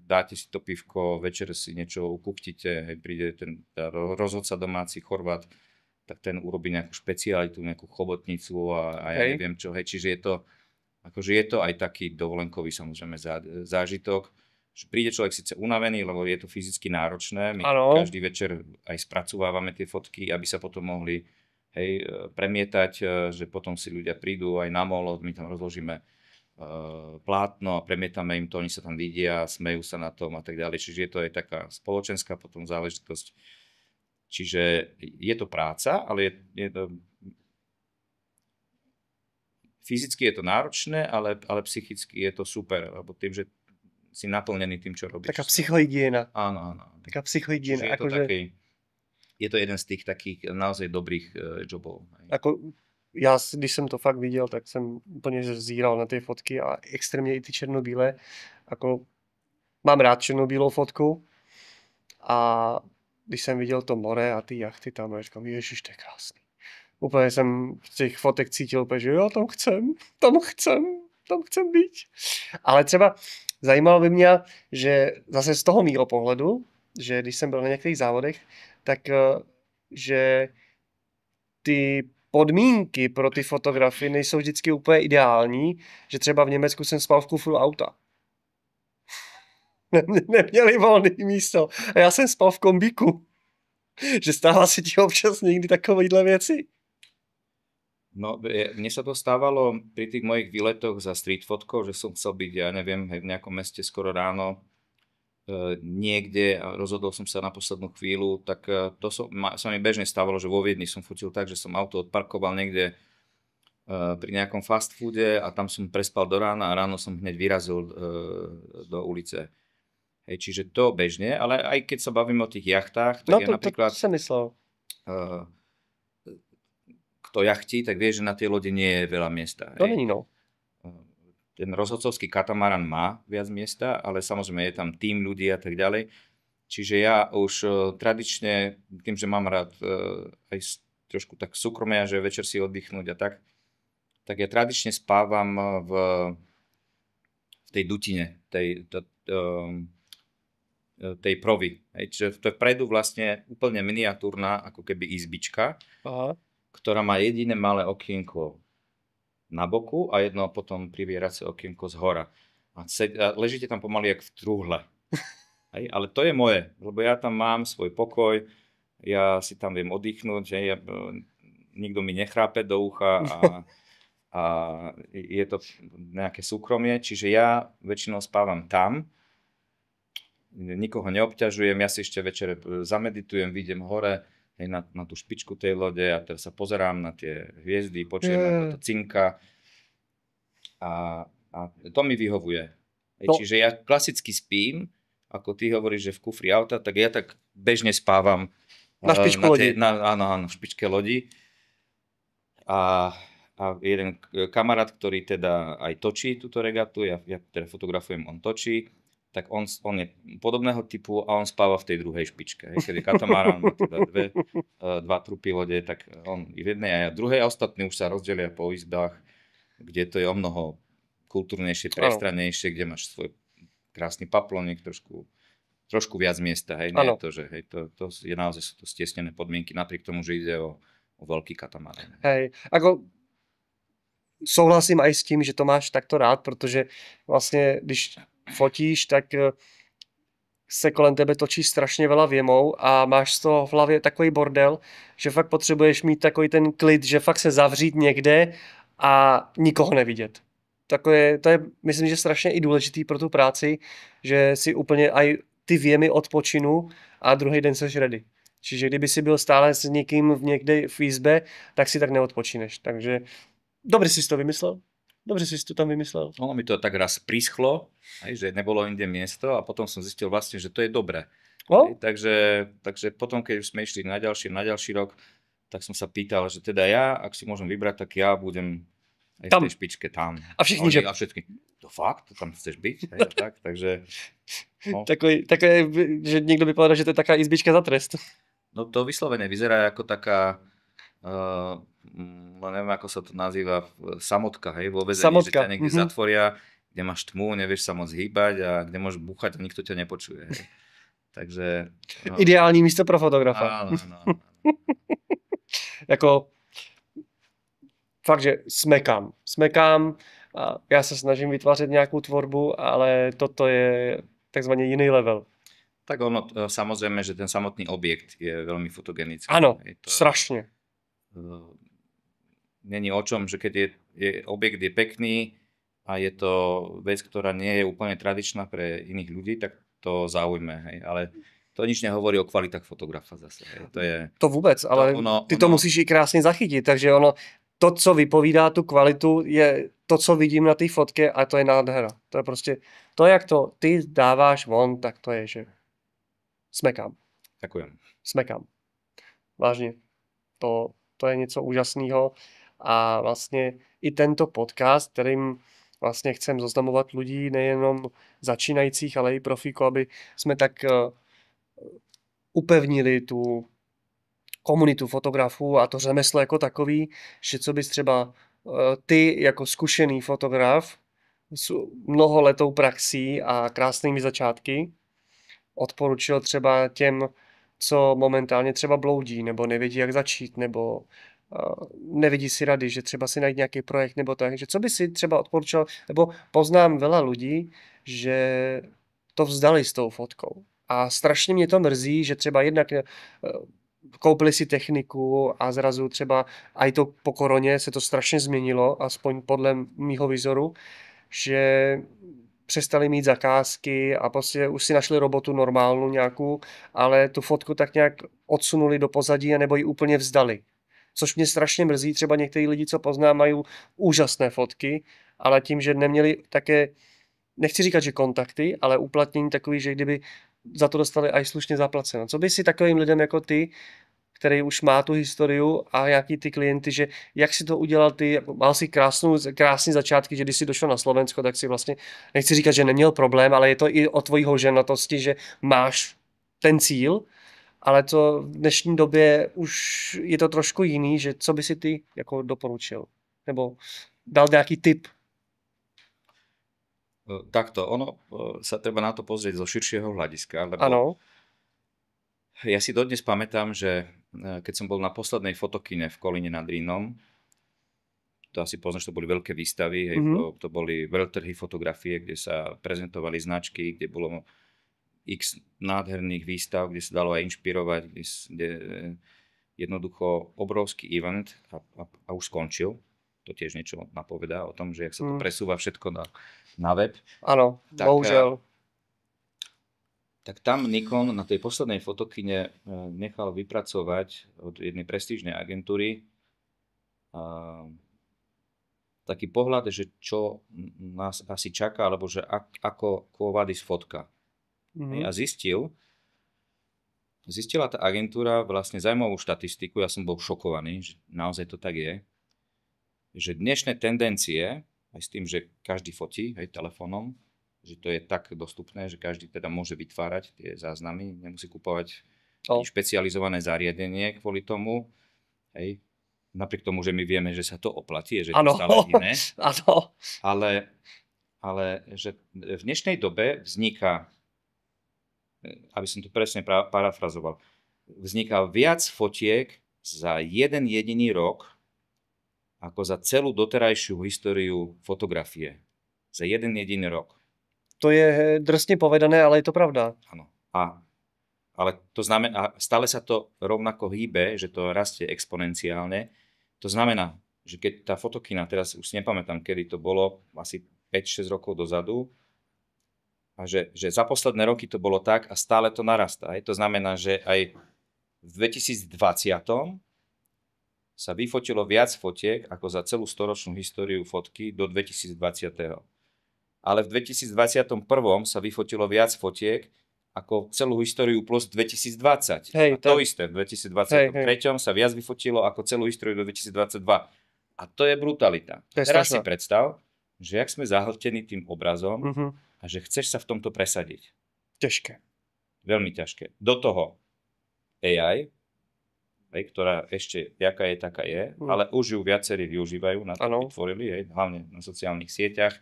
dáte si to pivko, večer si niečo ukúchtíte, hej, príde ten rozhodca domáci Chorvát, tak ten urobí nejakú špecialitu, nejakú chobotnicu a ja neviem čo, hej, čiže je to aj taký dovolenkový samozrejme zážitok, že príde človek síce unavený, lebo je to fyzicky náročné, my každý večer aj spracovávame tie fotky, aby sa potom mohli premietať, že potom si ľudia prídu aj na molo, my tam rozložíme plátno a premietame im to, oni sa tam vidia, smejú sa na tom a tak ďalej, čiže je to aj taká spoločenská potom záležitosť. Čiže je to práca, ale je to fyzicky je to náročné, ale psychicky je to super, lebo tým, že si naplnený tým, čo robíš. Taká psychohygiena. Áno. Taká psychohygiena. Je to jeden z tých takých naozaj dobrých jobov. Já, když jsem to fakt viděl, tak jsem úplně zíral na ty fotky a extrémně i ty černobílé. Mám rád černobílou fotku a když jsem viděl to more a ty jachty tam, a říkám, ježiš, to je krásný. Úplně jsem z těch fotek cítil úplně, že jo, tam chcem být. Ale třeba zajímalo by mě, že zase z toho mýho pohledu, že když jsem byl na některých závodech, tak že ty podmínky pro ty fotografy nejsou vždycky úplně ideální, že třeba v Německu jsem spal v kufru auta. Neměli volný místo a já jsem spal v kombíku. Že stává se ti občas někdy takovýhle věci? No, mne sa to stávalo pri tých mojich výletoch za street fotkou, že som chcel byť, ja neviem, v nejakom meste skoro ráno niekde a rozhodol som sa na poslednú chvíľu, tak to sa mi bežne stávalo, že vo Viedni som fotil tak, že som auto odparkoval niekde pri nejakom fast foode a tam som prespal do rána a ráno som hneď vyrazil do ulice. Hej, čiže to bežne, ale aj keď sa bavíme o tých jachtách, tak no ja napríklad... to som myslel. Kto jachtí, tak vie, že na tej lode nie je veľa miesta. To není, no. Ten rozhodcovský katamaran má viac miesta, ale samozrejme je tam tým ľudí a tak ďalej. Čiže ja už tradične, tým, že mám rád aj trošku tak súkromia, že večer si oddychnúť a tak ja tradične spávam v tej dutine, tej provy. Čiže to je vpredu vlastne úplne miniatúrna, ako keby izbička, ktorá má jediné malé okienko na boku a jedno potom privierace okienko zhora. A ležíte tam pomaly jak v truhle. Hej? Ale to je moje, lebo ja tam mám svoj pokoj, ja si tam viem oddychnúť, že nikto mi nechrápe do ucha a je to nejaké súkromie, čiže ja väčšinou spávam tam, nikoho neobťažujem, ja si ešte večer zameditujem, vyjdem hore na tú špičku tej lode a teraz sa pozerám na tie hviezdy, počujem, ako to cinka a to mi vyhovuje. Čiže ja klasicky spím, ako ty hovoríš, že v kufri auta, tak ja tak bežne spávam na špičku lodi. Áno, v špičke lodi. A jeden kamarát, ktorý teda aj točí túto regatu, ja teda fotografujem, on točí, tak on je podobného typu a on spáva v tej druhej špičke. Keď je katamarán, má teda dva trupy lode, tak on v jednej a ja v druhej a ostatní už sa rozdelia po izbách, kde to je o mnoho kultúrnejšie, prestrannejšie, kde máš svoj krásny paplónik, trošku viac miesta. Hej, nie je to, že to je naozaj sú to stiesnené podmienky, napriek tomu, že ide o veľký katamarán. Hej, ako souhlasím aj s tím, že to máš takto rád, protože vlastně, když fotíš, tak se kolem tebe točí strašně veľa věmou a máš z toho v hlavě takový bordel, že fakt potřebuješ mít takový ten klid, že fakt se zavřít někde a nikoho nevidět. To je, myslím, že strašně i důležitý pro tu práci, že si úplně aj ty věmy odpočinu a druhý den seš ready. Čiže kdyby si byl stále s někým někde v izbe, tak si tak neodpočíneš. Takže dobře jsi to vymyslel. Dobře jsi to tam vymyslel. Ono mi to tak raz prischlo, že nebolo inde miesto a potom som zistil vlastne, že to je dobré. No? Takže potom, keď už sme išli na ďalší rok, tak som sa pýtal, že teda ja, ak si môžem vybrať, tak ja budem aj v tej špičke tam. A všichni, že... A všetky, to fakt? To tam chceš byť? Tak, takže... No. Také, že niekto by povedal, že to je taká izbička za trest. No to vyslovene vyzerá ako taká... neviem, ako sa to nazýva, samotka, hej, vo väzení, že ťa niekde zatvoria, kde máš tmu, nevieš sa moc hýbať a kde môžeš búchať a nikto ťa nepočuje. Hej. Takže... No. Ideální místo pro fotografa. Áno. Jako fakt, že smekám a já se snažím vytvářet nějakou tvorbu, ale toto je takzvaně jiný level. Tak ono, samozrejme, že ten samotný objekt je veľmi fotogenický. Áno, strašne. Není o čom, že keď objekt je pekný a je to vec, ktorá nie je úplne tradičná pre iných ľudí, tak to zaujme. Hej. Ale to nič nehovorí o kvalitách fotografa zase. Hej. To vůbec, ale ty to musíš i krásně zachytit, takže to, co vypovídá tu kvalitu, je to, co vidím na té fotke a to je nádhera. To je prostě, to jak to ty dáváš von, tak to je, že smekám. Ďakujem. Smekám. Vážně. To je něco úžasného a vlastně i tento podcast, kterým vlastně chcem zoznamovat lidí, nejenom začínajících, ale i profíků, aby jsme tak upevnili tu komunitu fotografů a to řemeslo jako takový, že co bys třeba ty jako zkušený fotograf s mnoholetou praxí a krásnými začátky odporučil třeba těm, co momentálně třeba bloudí, nebo nevědí, jak začít, nebo nevidí si rady, že třeba si najít nějaký projekt, nebo tak. Že co by si třeba odporučil, nebo poznám veľa ľudí, že to vzdali s tou fotkou. A strašně mě to mrzí, že třeba jednak koupili si techniku a zrazu třeba aj to po koroně se to strašně změnilo, aspoň podle mýho vizoru, že přestali mít zakázky a prostě už si našli robotu normálnu nějakou, ale tu fotku tak nějak odsunuli do pozadí a nebo ji úplně vzdali. Což mě strašně mrzí, třeba některý lidi, co poznám, mají úžasné fotky, ale tím, že neměli také, nechci říkat, že kontakty, ale uplatnění takový, že kdyby za to dostali aj slušně zaplaceno. Co by si takovým lidem jako ty, který už má tu historiu a jaký ty klienty, že jak si to udělal ty, mal si krásný začátky, že když si došel na Slovensko, tak si vlastně, nechci říkat, že neměl problém, ale je to i o tvojí ženatosti, že máš ten cíl, ale to v dnešní době už je to trošku jiný, že co by si ty jako doporučil? Nebo dal nějaký tip? Takto, ono sa treba na to pozrieť zo širšieho hľadiska, lebo ano. Ja si dodnes pamätám, že keď som bol na poslednej fotokine v Kolíne nad Rýnom, to asi poznáš, to boli veľké výstavy, hej, to boli veľtrhy fotografie, kde sa prezentovali značky, kde bolo x nádherných výstav, kde sa dalo aj inšpirovať, kde jednoducho obrovský event a už skončil. To tiež niečo napovedá o tom, že jak sa to presúva všetko na web. Áno, bohužiaľ. Tak tam Nikon na tej poslednej fotokyne nechal vypracovať od jednej prestížnej agentúry taký pohľad, že čo nás asi čaká, alebo že ako Quo Vadis fotka. A zistila tá agentúra vlastne zaujímavú štatistiku, ja som bol šokovaný, že naozaj to tak je, že dnešné tendencie, aj s tým, že každý fotí aj telefónom, že to je tak dostupné, že každý teda môže vytvárať tie záznamy, nemusí kupovať špecializované zariadenie kvôli tomu. Hej. Napriek tomu, že my vieme, že sa to oplatí, že je to stále iné. Ale že v dnešnej dobe vzniká, aby som to presne parafrazoval, vzniká viac fotiek za jeden jediný rok, ako za celú doterajšiu históriu fotografie. Za jeden jediný rok. To je drsne povedané, ale je to pravda. Áno. Ale to znamená, stále sa to rovnako hýbe, že to rastie exponenciálne. To znamená, že keď tá fotokina, teraz už si nepamätám, kedy to bolo, asi 5-6 rokov dozadu, a že za posledné roky to bolo tak a stále to narastá. To znamená, že aj v 2020 sa vyfotilo viac fotiek ako za celú storočnú históriu fotky do 2020. Ale v 2021 sa vyfotilo viac fotiek ako celú históriu plus 2020. A to isté, v 2023 sa viac vyfotilo ako celú históriu do 2022. A to je brutalita. Teraz si predstav, že jak sme zahltení tým obrazom a že chceš sa v tomto presadiť. Ťažké. Veľmi ťažké. Do toho AI, ktorá ešte jaká je, taká je, ale už ju viacerí využívajú, na to vytvorili, hlavne na sociálnych sieťach.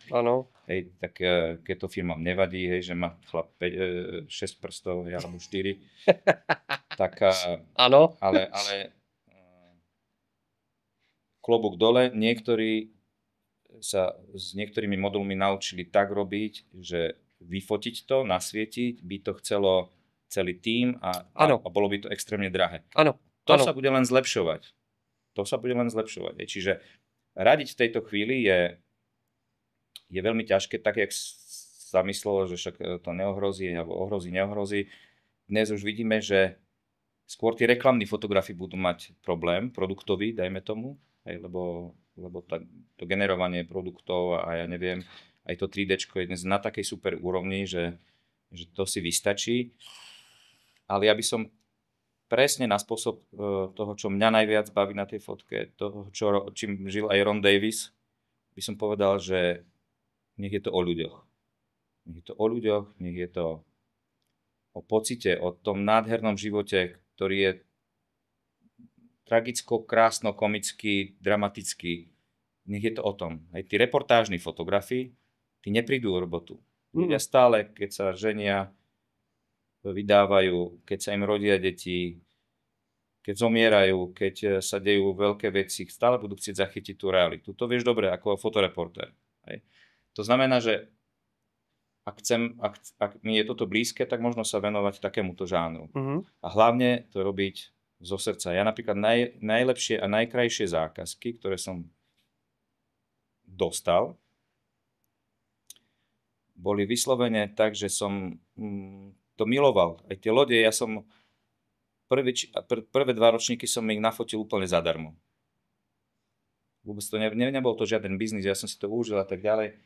Tak keď to firmám nevadí, že má chlap 6 prstov, alebo 4, tak ale klobúk dole, niektorí sa s niektorými modulmi naučili tak robiť, že vyfotiť to, nasvietiť, by to chcelo celý tím a bolo by to extrémne drahé. To sa bude len zlepšovať. Čiže radiť v tejto chvíli je veľmi ťažké, tak jak sa myslelo, že však to neohrozí, alebo neohrozí. Dnes už vidíme, že skôr tí reklamní fotografi budú mať problém, produktový, dajme tomu, lebo to generovanie produktov a ja neviem, aj to 3D je dnes na takej super úrovni, že to si vystačí. Ale ja by som presne na spôsob toho, čo mňa najviac baví na tej fotke, toho, čím žil aj Ron Davis, by som povedal, že nech je to o ľuďoch. Nech je to o pocite, o tom nádhernom živote, ktorý je tragicko, krásno, komický, dramatický. Nech je to o tom. Aj tí reportážni fotografi, tí neprídu o robotu. Ľudia stále, keď sa ženia, vydávajú, keď sa im rodia deti, keď zomierajú, keď sa dejú veľké veci, stále budú chcieť zachytiť tú realitu. To vieš dobre ako fotoreportér. To znamená, že ak mi je toto blízke, tak možno sa venovať takémuto žánru. A hlavne to robiť zo srdca. Ja napríklad najlepšie a najkrajšie zákazky, ktoré som dostal, boli vyslovene tak, že som to miloval. Aj tie lode, ja som prvé 2 ročníky som ich nafotil úplne zadarmo. Vôbec to nebol to žiaden biznis, ja som si to užil a tak ďalej.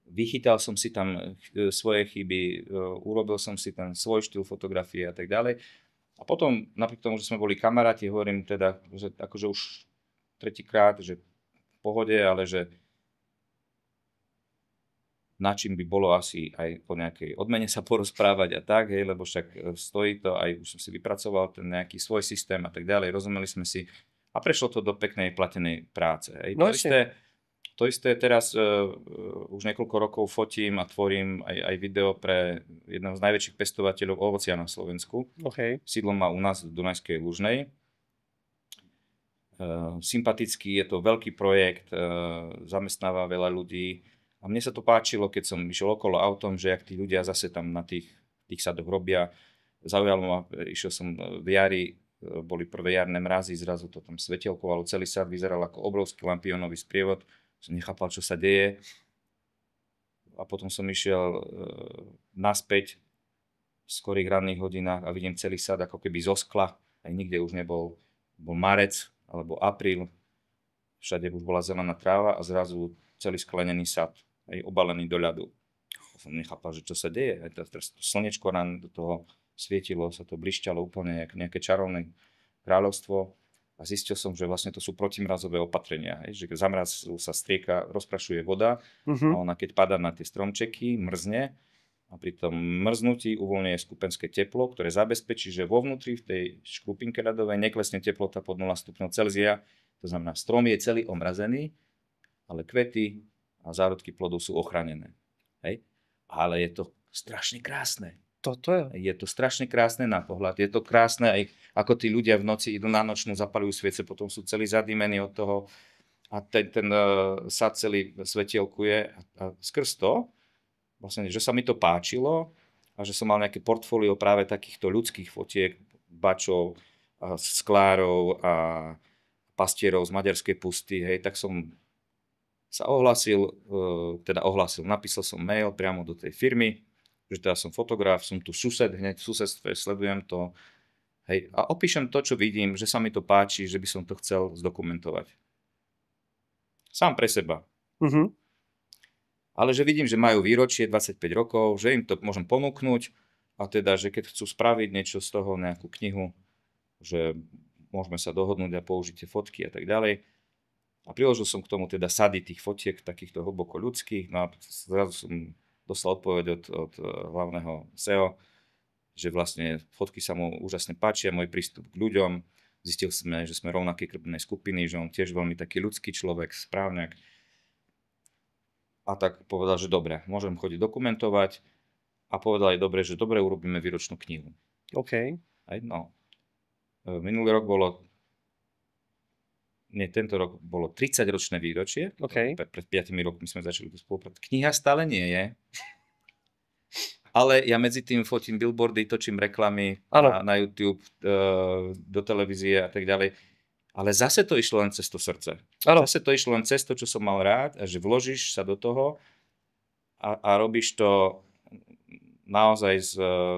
Vychytal som si tam svoje chyby, urobil som si ten svoj štýl fotografie a tak ďalej. A potom, napriek tomu, že sme boli kamaráti, hovorím teda, že akože už 3-krát, že v pohode, ale že na čím by bolo asi aj po nejakej odmene sa porozprávať a tak, lebo však stojí to, aj už som si vypracoval ten nejaký svoj systém a tak ďalej, rozumeli sme si a prešlo to do peknej platenej práce. To isté teraz už niekoľko rokov fotím a tvorím aj video pre jedného z najväčších pestovateľov ovocia na Slovensku. Sídlo má u nás v Dunajskej Lužnej. sympatický, je to veľký projekt, zamestnáva veľa ľudí a mne sa to páčilo, keď som išiel okolo autom, že jak tí ľudia zase tam na tých sadoch robia. Zaujalo ma, išiel som v jari, boli prvé jarné mrazy, zrazu to tam svetielkovalo, celý sad vyzeral ako obrovský lampiónový sprievod, som nechápal, čo sa deje. A potom som išiel naspäť v skorých ranných hodinách a vidím celý sad ako keby zo skla, aj nikde už nebol, bol marec alebo apríl, všade už bola zelená tráva a zrazu celý sklenený sad, aj obalený do ľadu. Som nechápal, že čo sa deje, aj to slnečko ráno do toho svietilo, sa to blišťalo úplne jak nejaké čarovné kráľovstvo a zistil som, že vlastne to sú protimrazové opatrenia, že za mrazu sa strieka, rozprašuje voda a ona keď padá na tie stromčeky, mrzne a pri tom mrznutí uvoľňuje skupenské teplo, ktoré zabezpečí, že vo vnútri v tej škrupinke ľadovej neklesne teplota pod 0 stupňov Celzia, to znamená strom je celý omrazený, ale kvety a zárodky plodov sú ochránené. Hej? Ale je to strašne krásne. Toto je. Je to strašne krásne na pohľad. Je to krásne aj ako tí ľudia v noci idú na nočnú, zapalujú sviece, potom sú celí zadýmení od toho a ten sad celý svetielkuje a skrz to, vlastne, že sa mi to páčilo a že som mal nejaké portfólio práve takýchto ľudských fotiek, bačov, a sklárov a pastierov z maďarskej pusty, hej, tak som sa napísal som mail priamo do tej firmy, že teda som fotograf, som tu sused, hneď v susedstve, sledujem to, hej, a opíšem to, čo vidím, že sa mi to páči, že by som to chcel zdokumentovať. Sám pre seba. Ale že vidím, že majú výročie 25 rokov, že im to môžem ponúknuť a teda, že keď chcú spraviť niečo z toho, nejakú knihu, že môžeme sa dohodnúť a použiť tie fotky a tak ďalej. A priložil som k tomu teda sady tých fotiek, takýchto hlboko ľudských, no a zrazu som dostal odpoveď od hlavného SEO, že vlastne fotky sa mu úžasne páčia, môj prístup k ľuďom. Zistil sme, že sme rovnaké krvnej skupiny, že on tiež veľmi taký ľudský človek, správňak. A tak povedal, že dobre, môžem chodiť dokumentovať. A povedal aj dobre, že dobre, urobíme výročnú knihu. OK. Aj, no. Minulý rok bolo, tento rok bolo 30-ročné výročie. OK. Pred 5 rokmi sme začali tú spoluprácu. Kniha stále nie je. Ale ja medzi tým fotím billboardy, točím reklamy na YouTube, do televízie a tak ďalej. Ale zase to išlo len cez to srdce. Ano. Zase to išlo len cez to, čo som mal rád a že vložíš sa do toho a robíš to naozaj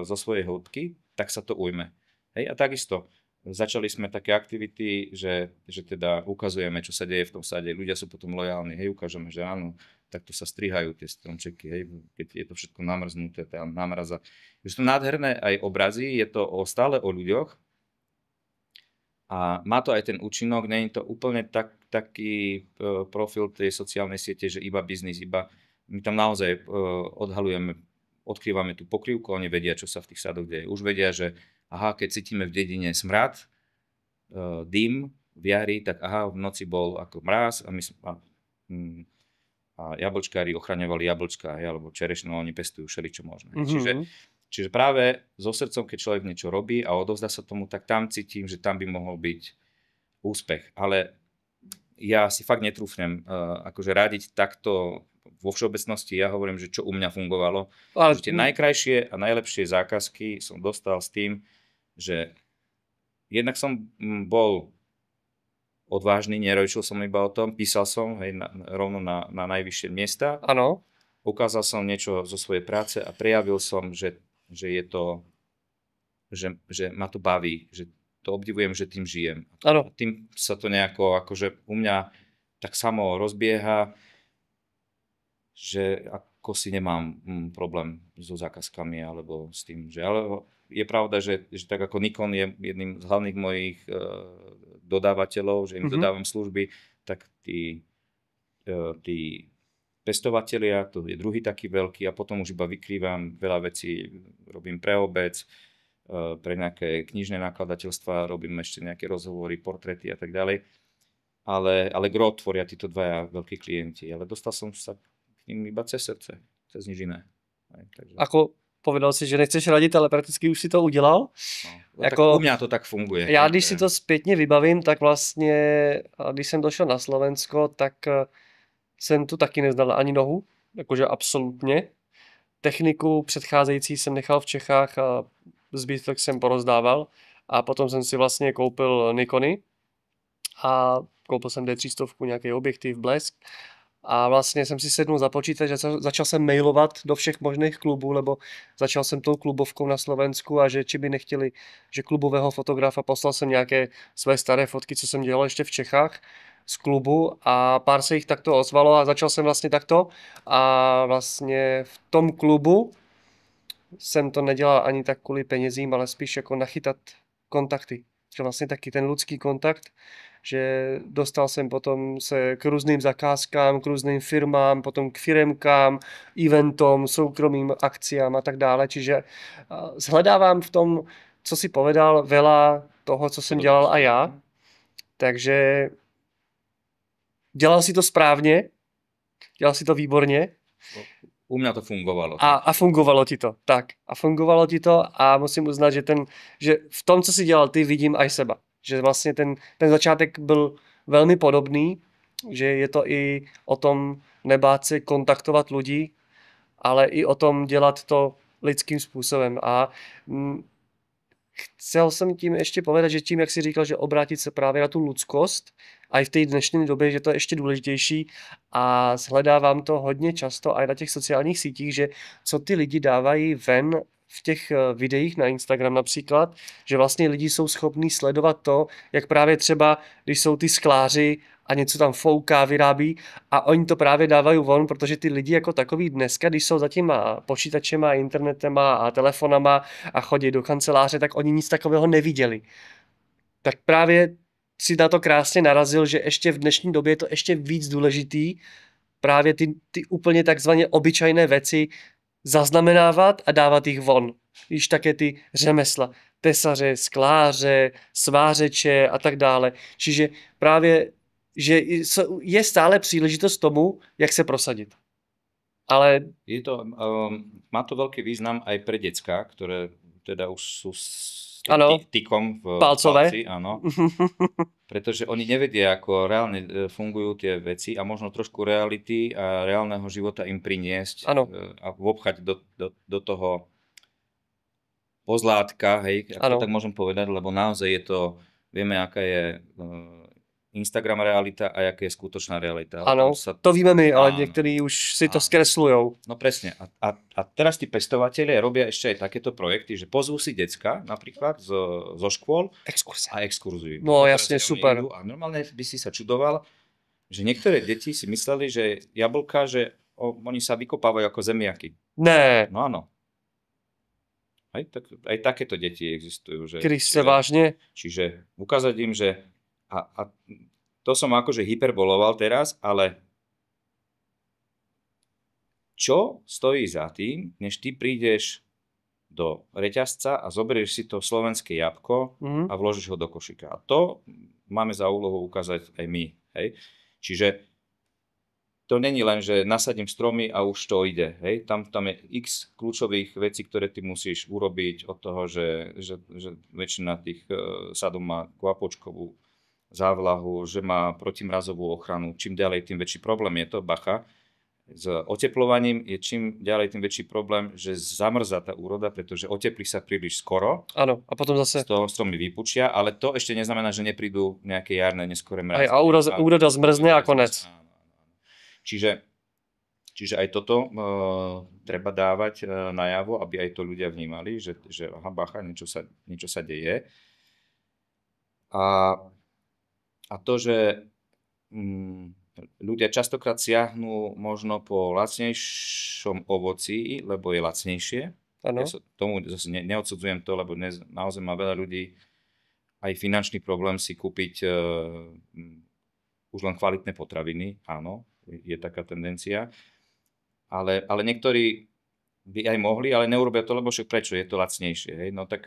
zo svojej hĺbky, tak sa to ujme. Hej? A takisto začali sme také aktivity, že teda ukazujeme, čo sa deje v tom sade. Ľudia sú potom lojálni. Hej, ukážeme, že áno, takto sa strihajú tie stromčeky, hej, keď je to všetko namrznuté, tá námraza. Je to nádherné aj obrazy, je to stále o ľuďoch. A má to aj ten účinok, nie je to úplne taký profil tej sociálnej siete, že iba biznis, my tam naozaj odkrývame tú pokrývku, oni vedia, čo sa v tých sadoch deje. Už vedia, že aha, keď cítime v dedine smrad, dym v jari, tak aha, v noci bol ako mráz a jablčkári ochraňovali jablčká, alebo čerešno, oni pestujú všeličo možné. Čiže práve so srdcom, keď človek niečo robí a odovzdá sa tomu, tak tam cítim, že tam by mohol byť úspech. Ale ja si fakt netrúfnem akože radiť takto vo všeobecnosti. Ja hovorím, že čo u mňa fungovalo. Že tie najkrajšie a najlepšie zákazky som dostal s tým, že jednak som bol odvážny, nerojčil som iba o tom, písal som rovno na najvyššie miesta. Áno. Ukázal som niečo zo svojej práce a prejavil som, že je to, že ma to baví, že to obdivujem, že tým žijem. Áno. A tým sa to nejako akože u mňa tak samo rozbieha, že ako si nemám problém so zákazkami alebo s tým, že ale je pravda, že tak ako Nikon je jedným z hlavných mojich dodávateľov, že im dodávam služby, tak tí pestovatelia, to je druhý taký veľký a potom už iba vykrývam veľa vecí, robím pre obec, pre nejaké knižné nakladateľstva, robím ešte nejaké rozhovory, portréty a tak ďalej. Ale gro tvoria títo dvaja veľkí klienti, ale dostal som sa k ním iba cez srdce, cez nič iné. Takže... Ako Povedal si, že nechceš radit, ale prakticky už si to udělal. No, tak u mňa to tak funguje. Já, když si to zpětně vybavím, tak vlastně, když jsem došel na Slovensko, tak jsem tu taky neznal ani nohu, jakože absolutně. Techniku předcházející jsem nechal v Čechách a zbytek jsem porozdával. A potom jsem si vlastně koupil Nikony a koupil jsem D300, nějaký objektiv, blesk. A vlastně jsem si sednul za počítač a začal jsem mailovat do všech možných klubů, lebo začal jsem tou klubovkou na Slovensku a že či by nechtěli, že klubového fotografa, poslal jsem nějaké své staré fotky, co jsem dělal ještě v Čechách z klubu a pár se jich takto ozvalo a začal jsem vlastně takto a vlastně v tom klubu jsem to nedělal ani tak kvůli penězím, ale spíš jako nachytat kontakty. Že vlastně taky ten lidský kontakt, že dostal jsem potom se k různým zakázkám, k různým firmám, potom k firemkám, eventom, soukromým akciám a tak dále. Čiže zhledávám v tom, co si povedal, veľa toho, co jsem dělal a já. Takže dělal si to správně, dělal si to výborně. U mňa to fungovalo. A fungovalo ti to, tak. A fungovalo ti to a musím uznat, že v tom, co si dělal ty, vidím aj seba. Že vlastně ten začátek byl velmi podobný, že je to i o tom nebát se kontaktovat lidi, ale i o tom dělat to lidským způsobem. A chcel jsem tím ještě povedat, že tím, jak si říkal, že obrátit se právě na tu lidskost, a i v té dnešní době, že to je ještě důležitější a shledávám to hodně často i na těch sociálních sítích, že co ty lidi dávají ven v těch videích na Instagram například, že vlastně lidi jsou schopní sledovat to, jak právě třeba, když jsou ty skláři a něco tam fouká, vyrábí a oni to právě dávají von, protože ty lidi jako takový dneska, když jsou za těma počítačema, internetema a telefonama a chodí do kanceláře, tak oni nic takového neviděli. Tak právě si na to krásně narazil, že ještě v dnešní době je to ještě víc důležitý právě ty úplně takzvaně obyčajné věci zaznamenávat a dávat jich von. Již také ty řemesla, tesaře, skláře, svářeče a tak dále. Čiže právě, že je stále příležitost tomu, jak se prosadit. Ale je to, má to veľký význam aj pre decká, ktoré teda už sú tykom v palci, áno. Pretože oni nevedia, ako reálne fungujú tie veci a možno trošku reality a reálneho života im priniesť a vobchať do toho pozlátka, hej, ako to tak môžem povedať, lebo naozaj je to, vieme, aká je Instagram realita a jaká je skutočná realita. Áno, to víme my, ale niektorí už si to skreslujou. No presne. A teraz tí pestovatelia robia ešte aj takéto projekty, že pozvú si decka napríklad zo škôl a exkurzujú. No jasne, super. A normálne by si sa čudoval, že niektoré deti si mysleli, že jablka, že oni sa vykopávajú ako zemiaky. Ne. No áno. Aj takéto deti existujú. Kriste, vážne? Čiže ukázať im, že a to som akože hyperboloval teraz, ale čo stojí za tým, než ty prídeš do reťazca a zoberieš si to slovenské jabko a vložíš ho do košíka. A to máme za úlohu ukázať aj my. Hej? Čiže to není len, že nasadím stromy a už to ide. Hej? Tam je x kľúčových vecí, ktoré ty musíš urobiť od toho, že väčšina tých sadov má kvapočkovú závlahu, že má protimrazovú ochranu. Čím ďalej, tým väčší problém je to, bacha. S oteplovaním je čím ďalej, tým väčší problém, že zamrzá tá úroda, pretože oteplí sa príliš skoro. Áno, a potom zase z toho stromy vypučia, ale to ešte neznamená, že neprídu nejaké jarné, neskoré mrazy. A úroda zmrzne a konec. Čiže aj toto treba dávať najavo, aby aj to ľudia vnímali, že aha, bacha, niečo sa deje. A to, že ľudia častokrát siahnú možno po lacnejšom ovoci, lebo je lacnejšie. Ja tomu zase neodsudzujem to, lebo dnes naozaj má veľa ľudí aj finančný problém si kúpiť už len kvalitné potraviny. Áno, je taká tendencia. Ale niektorí by aj mohli, ale neurobia to, lebo však prečo? Je to lacnejšie. Hej? No tak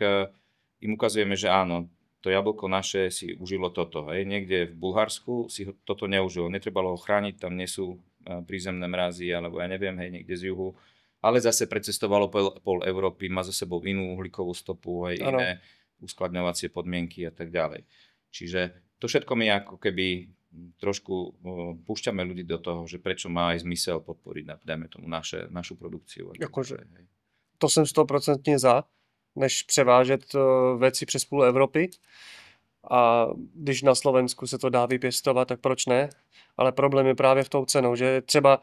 im ukazujeme, že áno, to jablko naše si užilo toto. Hej. Niekde v Bulharsku si toto neužilo. Netrebalo ho chrániť, tam nie sú prízemné mrazy, alebo ja neviem, hej, niekde z juhu ale zase precestovalo pol Európy, má za sebou inú uhlíkovú stopu, aj Ano. iné uskladňovacie podmienky a tak ďalej. Čiže to všetko my ako keby trošku púšťame ľudí do toho, že prečo má aj zmysel podporiť, dajme tomu, našu produkciu. Jakože, to jsem 100% za, než převážet věci přes půl Evropy. A když na Slovensku se to dá vypěstovat, tak proč ne? Ale problém je právě v tou cenou, že třeba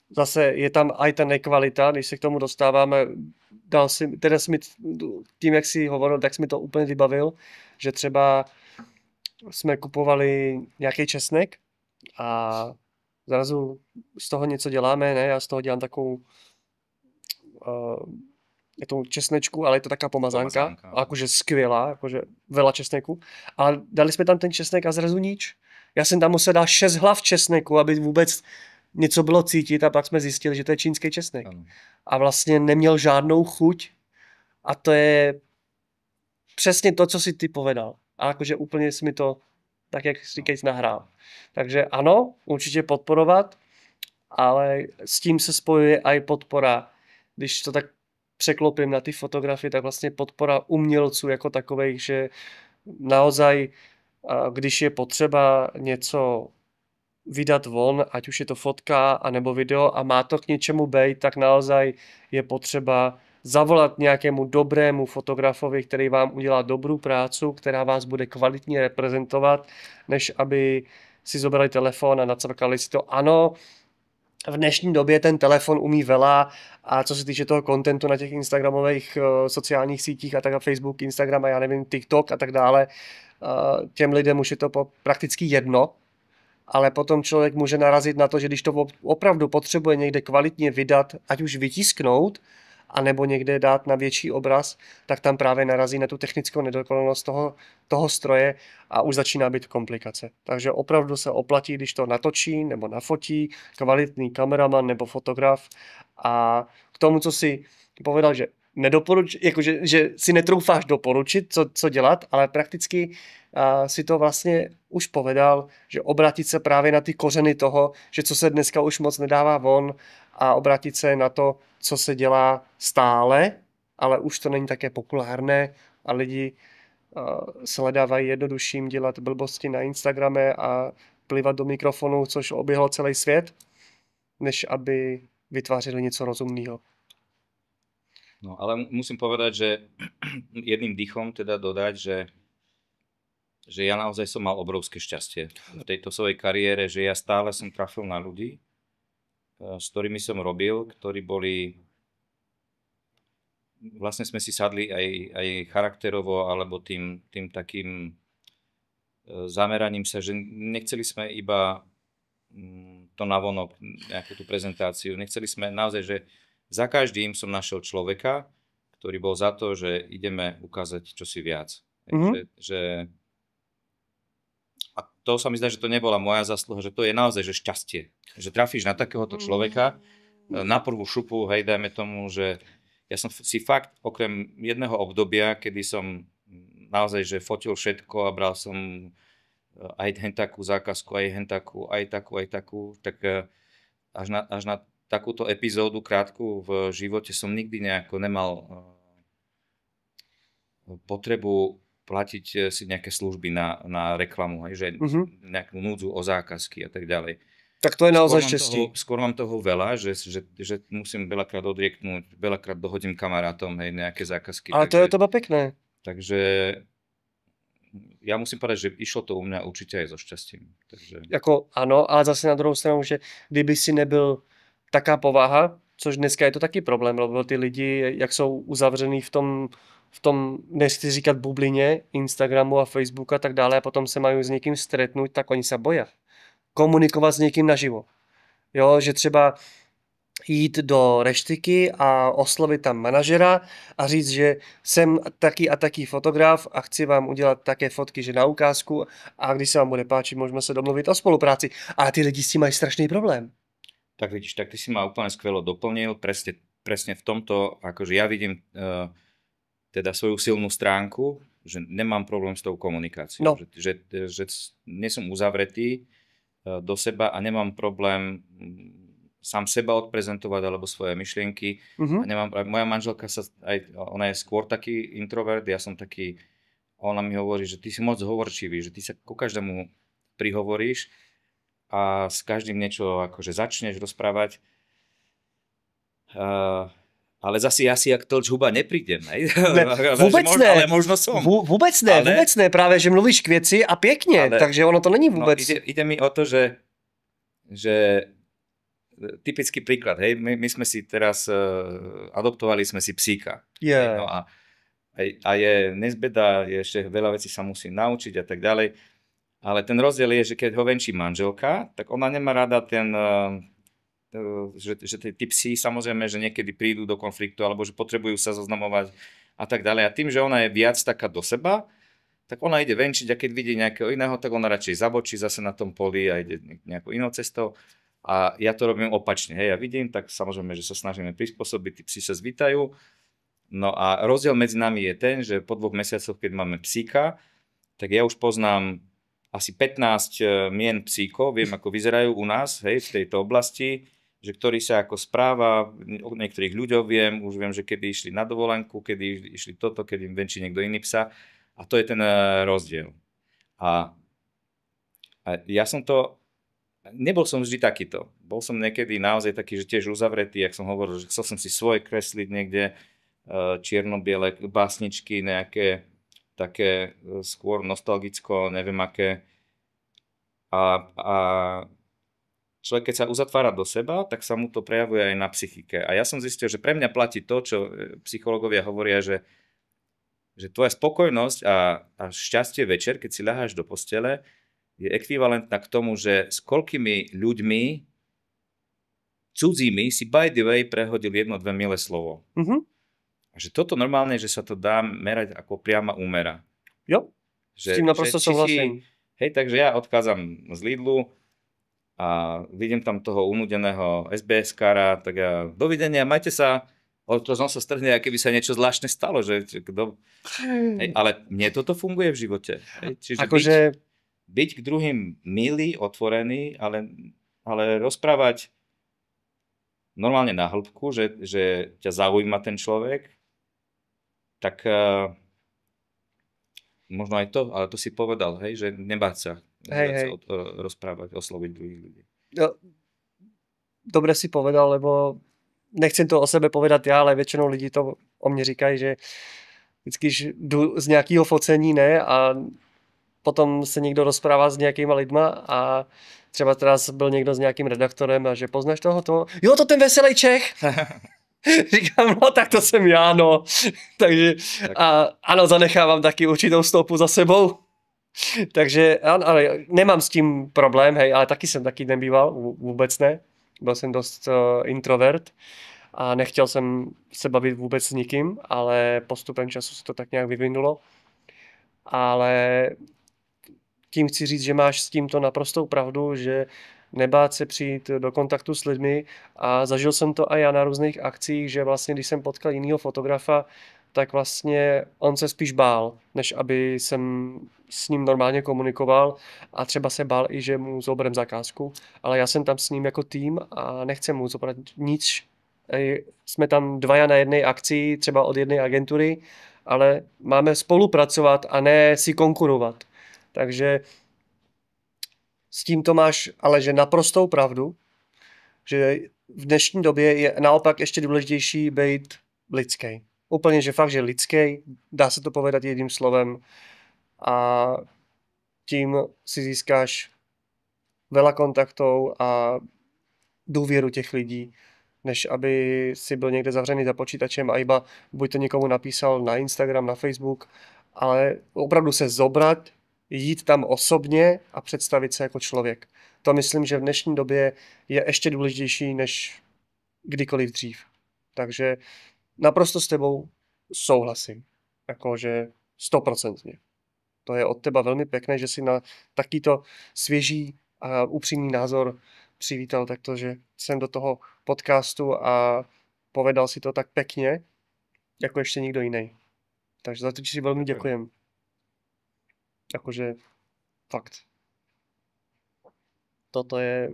zase je tam aj ta nekvalita, když se k tomu dostáváme, tím, jak jsi hovoril, tak jsi mi to úplně vybavil, že třeba jsme kupovali nějaký česnek a zrazu z toho něco děláme, ne? Já z toho dělám takovou je to česnečku, ale je to taká pomazánka. Akože skvělá, akože veľa česneku. Ale dali jsme tam ten česnek a zrazu nič. Já jsem tam musel dát 6 hlav česneku, aby vůbec něco bylo cítit, a pak jsme zjistili, že to je čínský česnek. Ano. A vlastně neměl žádnou chuť a to je přesně to, co si ty povedal. A jakože úplně jsi mi to tak, jak říkajíc, nahrál. Takže ano, určitě podporovat, ale s tím se spojuje i podpora. Když to tak překlopím na ty fotografie, tak vlastně podpora umělců jako takových, že naozaj, když je potřeba něco vydat von, ať už je to fotka anebo video a má to k něčemu být, tak naozaj je potřeba zavolat nějakému dobrému fotografovi, který vám udělá dobrou prácu, která vás bude kvalitně reprezentovat, než aby si zobrali telefon a nacvrkali si to. Ano, v dnešní době ten telefon umí veľa a co se týče toho kontentu na těch instagramových sociálních sítích a tak na Facebook, Instagram a já nevím, TikTok a tak dále, těm lidem už je to prakticky jedno, ale potom člověk může narazit na to, že když to opravdu potřebuje někde kvalitně vydat, ať už vytisknout, anebo někde dát na větší obraz, tak tam právě narazí na tu technickou nedokonalost toho stroje a už začíná být komplikace. Takže opravdu se oplatí, když to natočí nebo nafotí kvalitní kameraman nebo fotograf. A k tomu, co si povedal, že jakože, že si netroufáš doporučit, co dělat, ale prakticky si to vlastně už povedal, že obrátit se právě na ty kořeny toho, že co se dneska už moc nedává von, a obrátit se na to, co se dělá stále, ale už to není také populárné a lidi se hledávají jednodušším dělat blbosti na Instagrame a plivat do mikrofonu, což oběhlo celý svět, než aby vytvářeli něco rozumného. No, ale musím povedať, že jedným dýchom teda dodať, že ja naozaj som mal obrovské šťastie v tejto svojej kariére, že ja stále som trafil na ľudí, s ktorými som robil, ktorí boli, vlastne sme si sadli aj charakterovo, alebo tým takým zameraním sa, že nechceli sme iba to navonok, nejakú tú prezentáciu, nechceli sme naozaj, že za každým som našiel človeka, ktorý bol za to, že ideme ukázať čosi viac. Mm-hmm. A to sa mi zdá, že to nebola moja zásluha, že to je naozaj že šťastie. Že trafíš na takéhoto človeka, na prvú šupu, hej, dajme tomu, že ja som si fakt, okrem jedného obdobia, kedy som naozaj že fotil všetko a bral som aj takú zákazku, aj takú, tak až na takúto epizódu krátku v živote som nikdy nejako nemal potrebu platiť si nejaké služby na reklamu, že nejakú núdzu o zákazky a tak ďalej. Tak to je naozaj šťastie. Skôr mám toho veľa, že musím veľakrát odrieknúť, veľakrát dohodím kamarátom nejaké zákazky. Ale to je teba pekné. Takže ja musím povedať, že išlo to u mňa určite aj so šťastím. Takže... Jako ano, ale zase na druhou stranu, že kdyby si nebyl taká povaha, což dneska je to taky problém, lebo ty lidi, jak jsou uzavřený v tom, nechci říkat bublině Instagramu a Facebooku a tak dále, a potom se mají s někým stretnout, tak oni se bojí komunikovat s někým naživo. Jo, že třeba jít do reštiky a oslovit tam manažera a říct, že jsem taký a taký fotograf a chci vám udělat také fotky, že na ukázku, a když se vám bude páčit, můžeme se domluvit o spolupráci. A ty lidi s tím mají strašný problém. Tak vidíš, tak ty si ma úplne skvelo doplnil, presne v tomto, akože ja vidím teda svoju silnú stránku, že nemám problém s tou komunikáciou, že nie som uzavretý do seba a nemám problém sám seba odprezentovať alebo svoje myšlienky. A Mhm. moja manželka ona je skôr taký introvert, ja som taký, ona mi hovorí, že ty si moc hovorčivý, že ty sa ku každému prihovoríš a s každým niečo akože začneš rozprávať. Ale zase ja si jak tlč huba neprídem. Ne, vůbec ne. Ale možno som. Vůbec ne, vůbec ne. Právě, že mluvíš k věci a pěkně, takže ono to není vůbec. No, ide mi o to, že typický príklad, hej, my sme si teraz adoptovali sme si psíka. Yeah. No a je nezbeda, je ešte veľa vecí sa musí naučiť a tak ďalej. Ale ten rozdiel je, že keď ho venčí manželka, tak ona nemá rada že tí psi samozrejme, že niekedy prídu do konfliktu alebo že potrebujú sa zoznamovať a tak ďalej. A tým, že ona je viac taká do seba, tak ona ide venčiť a keď vidí nejakého iného, tak ona radšej zabočí zase na tom poli a ide nejakou inou cestou. A ja to robím opačne. Hej, ja vidím, tak samozrejme, že sa snažíme prispôsobiť, tí psi sa zvítajú. No a rozdiel medzi nami je ten, že po 2 mesiacoch, keď máme psíka, tak ja už poznám asi 15 mien psíkov, viem, ako vyzerajú u nás, hej, v tejto oblasti, že ktorý sa ako správa, o niektorých ľuďoch viem, už viem, že kedy išli na dovolenku, kedy išli toto, kedy im venčí niekto iný psa. A to je ten rozdiel. A ja som nebol som vždy takýto. Bol som niekedy naozaj taký, že tiež uzavretý, jak som hovoril, že chcel som si svoje kresliť niekde, čierno-biele básničky, nejaké také skôr nostalgicko, neviem aké. A človek, keď sa uzatvára do seba, tak sa mu to prejavuje aj na psychike. A ja som zistil, že pre mňa platí to, čo psychológovia hovoria, že tvoja spokojnosť a šťastie večer, keď si ľaháš do postele, je ekvivalentná k tomu, že s koľkými ľuďmi cudzími si by the way prehodil 1-2 milé slovo. Mhm. A že toto normálne, že sa to dá merať ako priama úmera. Jo, s tím naprosto souhlasím. Hej, takže ja odchádzam z Lidlu a vidím tam toho unudeného SBS-kára, tak ja dovidenia, majte sa, on sa strhne, aké by sa niečo zvláštne stalo, že hej, ale mne toto funguje v živote. Hej, čiže akože byť k druhým milý, otvorený, ale rozprávať normálne na hĺbku, že ťa zaujíma ten človek, tak možno aj to, ale to si povedal, hej, že nebáť sa rozprávať, osloviť druhých ľudí. No, dobre si povedal, lebo nechcem to o sebe povedat já, ale většinou lidi to o mě říkají, že vždycky, když jdu z nějakého focení, ne, a potom se někdo rozprává s nějakýma lidma a třeba teraz byl někdo s nějakým redaktorem a že poznáš toho? Jo, to ten veselý Čech. Říkám, no tak to jsem já, no. Takže a ano, zanechávám taky určitou stopu za sebou. Takže ale nemám s tím problém, hej, ale taky jsem taky nebýval, vůbec ne. Byl jsem dost introvert a nechtěl jsem se bavit vůbec s nikým, ale postupem času se to tak nějak vyvinulo. Ale tím chci říct, že máš s tímto naprostou pravdu, že nebát se přijít do kontaktu s lidmi a zažil jsem to i já na různých akcích, že vlastně když jsem potkal jinýho fotografa, tak vlastně on se spíš bál, než aby jsem s ním normálně komunikoval a třeba se bál i, že mu zoberem zakázku, ale já jsem tam s ním jako tým a nechcem mu zobrat nic. Jsme tam 2 na jedné akci, třeba od jedné agentury, ale máme spolupracovat a ne si konkurovat. Takže s tím to máš ale že naprostou pravdu, že v dnešní době je naopak ještě důležitější být lidský. Úplně, že fakt, že lidský, dá se to povedat jedním slovem a tím si získáš veľa kontaktov a důvěru těch lidí, než aby si byl někde zavřený za počítačem a iba buď to někomu napísal na Instagram, na Facebook, ale opravdu se zobrat, jít tam osobně a představit se jako člověk. To myslím, že v dnešní době je ještě důležitější než kdykoliv dřív. Takže naprosto s tebou souhlasím. Jakože 100%. To je od teba velmi pekné, že si na takýto svěží a upřímný názor přivítal takto, že jsem do toho podcastu a povedal si to tak pekne, jako ještě nikdo jiný. Takže za to ti si velmi děkujem. Jakože fakt. Toto je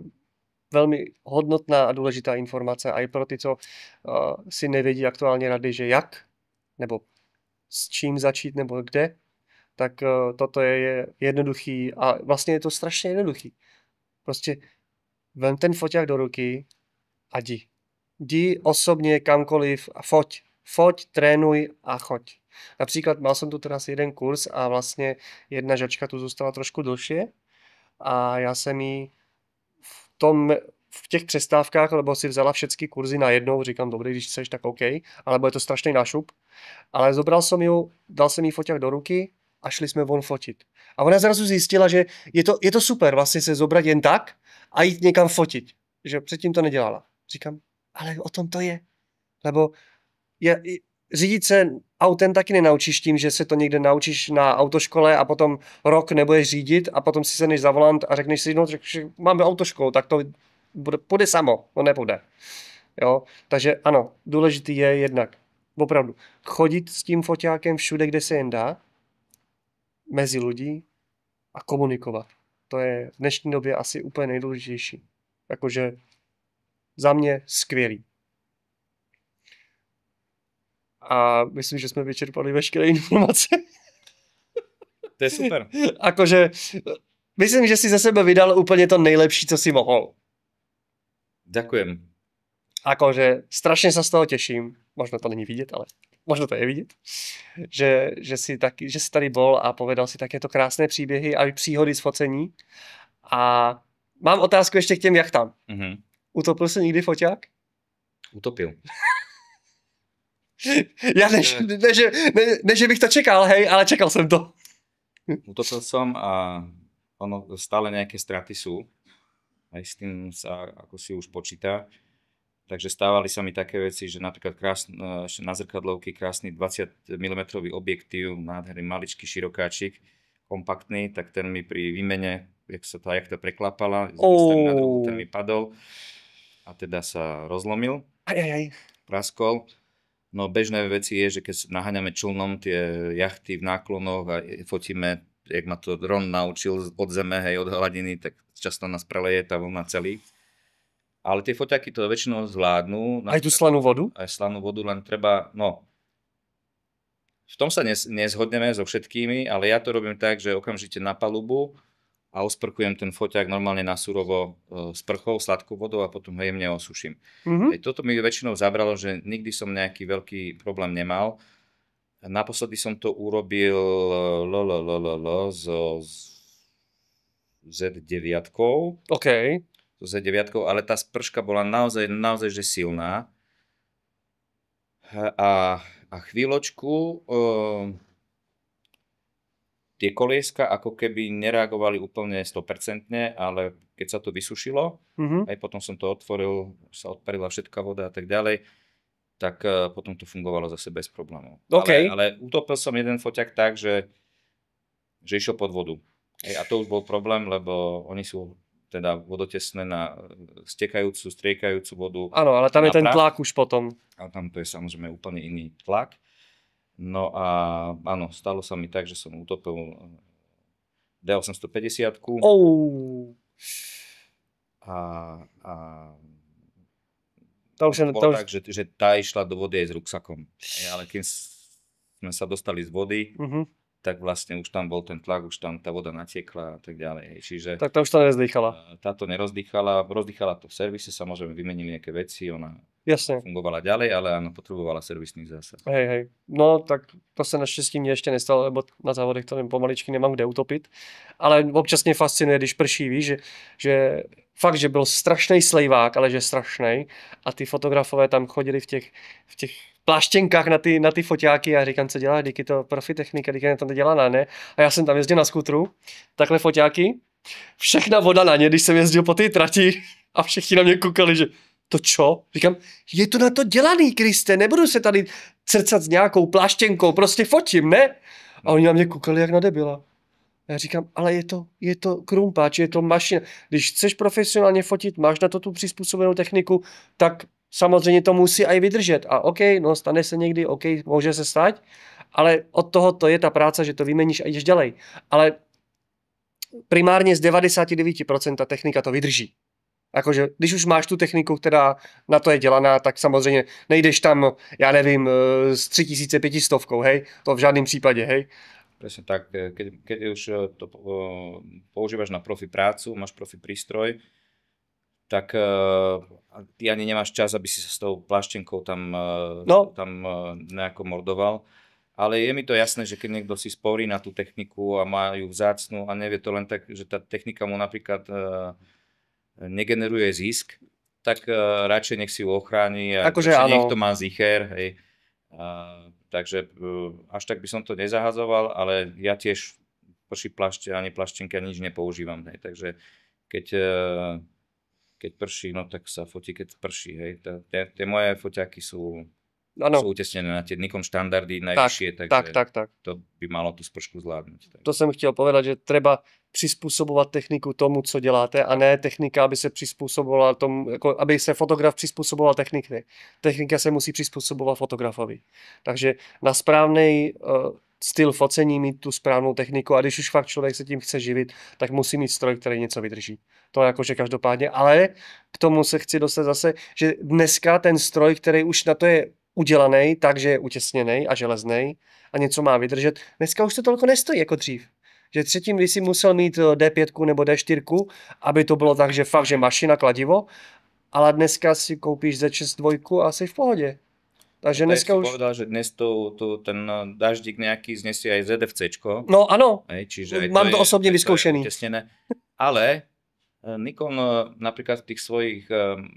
velmi hodnotná a důležitá informace a i pro ty, co si nevědí aktuálně rady, že jak, nebo s čím začít, nebo kde, tak toto je jednoduchý a vlastně je to strašně jednoduchý. Prostě vem ten foťák do ruky a jdi. Jdi osobně kamkoliv a foť. Foť, trénuj a choď. Například mal jsem tu teda asi jeden kurz a vlastně jedna žačka tu zůstala trošku dlhšie a já jsem jí v těch přestávkách, lebo si vzala všechny kurzy najednou, říkám, dobrý, když chceš, tak OK, ale bude to strašný nášup. Ale zobral jsem ju, dal jsem jí foťák do ruky a šli jsme von fotit. A ona zrazu zjistila, že je to super vlastně se zobrat jen tak a jít někam fotit. Že předtím to nedělala. Říkám, ale o tom to je. Lebo řídit se autem taky nenaučíš tím, že se to někde naučíš na autoškole a potom rok nebudeš řídit a potom si sedneš za volant a řekneš si, no, že máme autoškolu, tak to půjde samo, no nepůjde. Jo? Takže ano, důležitý je jednak opravdu chodit s tím foťákem všude, kde se jen dá, mezi lidi a komunikovat. To je v dnešní době asi úplně nejdůležitější. Jakože za mě skvělý. A myslím, že jsme vyčerpali veškeré informace. To je super. Akože, myslím, že si ze sebe vydal úplně to nejlepší, co si mohl. Ďakujem. Akože, strašně se z toho těším. Možno to není vidět, ale možno to je vidět. Že si tady bol a povedal si takéto krásné příběhy a příhody z focení. A mám otázku ještě k těm jachtám. Mm-hmm. Utopil se někdy foťák? Utopil. Já ne, že bych to čekal, hej, ale čekal jsem to. Utopil som a ono stále nejaké straty sú. Aj s tým sa ako si už počíta. Takže stávali sa mi také veci, že napríklad na zrkadlovky krásny 20 mm objektív, nádherný maličký širokáčik, kompaktný, tak ten mi pri výmene, jak sa tá jachta preklapala, na druhú, ten mi padol a teda sa rozlomil, praskol. No bežné veci je, že keď naháňame člnom tie jachty v náklonoch a fotíme, jak ma to Ron naučil od zeme, hej, od hladiny, tak často nás preleje tá vlna celý. Ale tie foťaky to väčšinou zvládnu. Aj tú slanú vodu? Aj slanú vodu, len treba, no... V tom sa nezhodneme so všetkými, ale ja to robím tak, že okamžite na palubu a osprchujem ten foťák normálne na surovo sprchou, sladkou vodou a potom ho jemne osuším. Mm-hmm. Toto mi väčšinou zabralo, že nikdy som nejaký veľký problém nemal. Naposledy som to urobil so Z9. OK. So Z9, ale tá sprška bola naozaj že silná. A chvíľočku tie kolieska ako keby nereagovali úplne 100%, ale keď sa to vysušilo, aj potom som to otvoril, sa odparila všetká voda a tak ďalej, tak potom to fungovalo zase bez problémov. Okay. Ale utopil som jeden foťak tak, že išiel pod vodu. A to už bol problém, lebo oni sú teda vodotesné na stekajúcu, striekajúcu vodu. Áno, ale tam je ten tlak už potom. A tam to je samozrejme úplne iný tlak. No a áno, stalo sa mi tak, že som utopil D850. A to bolo tak, že tá išla do vody aj s ruksakom. Ale keď sme sa dostali z vody, tak vlastne už tam bol ten tlak, už tam tá voda natiekla a tak ďalej. Čiže tak to už to nerozdýchala. Táto nerozdýchala, rozdýchala to v servise, samozrejme vymenili nejaké veci, ona Jasne. fungovala ďalej, ale áno, potrebovala servisný zásah. Hej. No tak to se naštěstí mě ještě nestalo, lebo na závodech to pomaličky nemám kde utopit. Ale občas mě fascinuje, když prší, víš, že fakt, že byl strašný slejvák, ale že strašný. A ty fotografové tam chodili v těch pláštěnkách na ty foťáky a říkám, co dělá, díky to profi technika, díky to nedělá, ne? A já jsem tam jezdil na skutru, takhle foťáky, všechna voda na ně, když jsem jezdil po té trati a všichni na mě koukali, že to čo? Říkám, je to na to dělaný, Kriste, nebudu se tady crcat s nějakou pláštěnkou, prostě fotím, ne? A oni na mě koukali jak na debila. Já říkám, ale je to krumpáč, je to mašina. Když chceš profesionálně fotit, máš na to tu přizpůsobenou techniku, tak samozřejmě to musí aj vydržet. A OK, no stane se někdy, OK, může se stát, ale od toho to je ta práce, že to vymeníš a jdeš dělej. Ale primárně z 99% ta technika to vydrží. Jakože, když už máš tu techniku, která na to je dělaná, tak samozřejmě nejdeš tam, já nevím, s 3500, hej? To v žádném případě, hej? Presne tak, keď už to používaš na profi prácu, máš profi prístroj, tak ty ani nemáš čas, aby si sa s tou plaštenkou tam nejako mordoval. Ale je mi to jasné, že keď niekto si sporí na tú techniku a má ju vzácnu a nevie to len tak, že tá technika mu napríklad negeneruje zisk, tak radšej nech si ju ochráni a nech to má zicher, hej. Takže až tak by som to nezahadzoval, ale ja tiež prší ani plaštenky nič nepoužívam, hej. Takže keď prší, no tak sa fotí, keď prší, hej. Tie moje foťáky sú utesnené na tie Nikon štandardy najvyššie, takže tak. To by malo tú spršku zvládnuť. Tak. To jsem chtěl povedať, že treba přizpůsobovat techniku tomu, co děláte, a ne technika, aby se přizpůsobovala tomu, jako aby se fotograf přizpůsoboval techniky. Technika se musí přizpůsobovat fotografovi. Takže na správný styl focení mít tu správnou techniku, a když už fakt člověk se tím chce živit, tak musí mít stroj, který něco vydrží. To jakože každopádně, ale k tomu se chci dostat zase, že dneska ten stroj, který už na to je udělaný, takže je utěsněný a železný a něco má vydržet, dneska už to toliko nestojí jako dřív. Že předtím, když si musel mít D5 nebo D4, aby to bylo tak, že fakt, že mašina, kladivo, ale dneska si koupíš Z6 a jsi v pohodě. Takže dneska už... povedal, že dnes ten daždík nejaký znesie aj ZFCčko. No ano, čiže mám to osobně vyzkoušený. Ale Nikon napríklad v tých svojich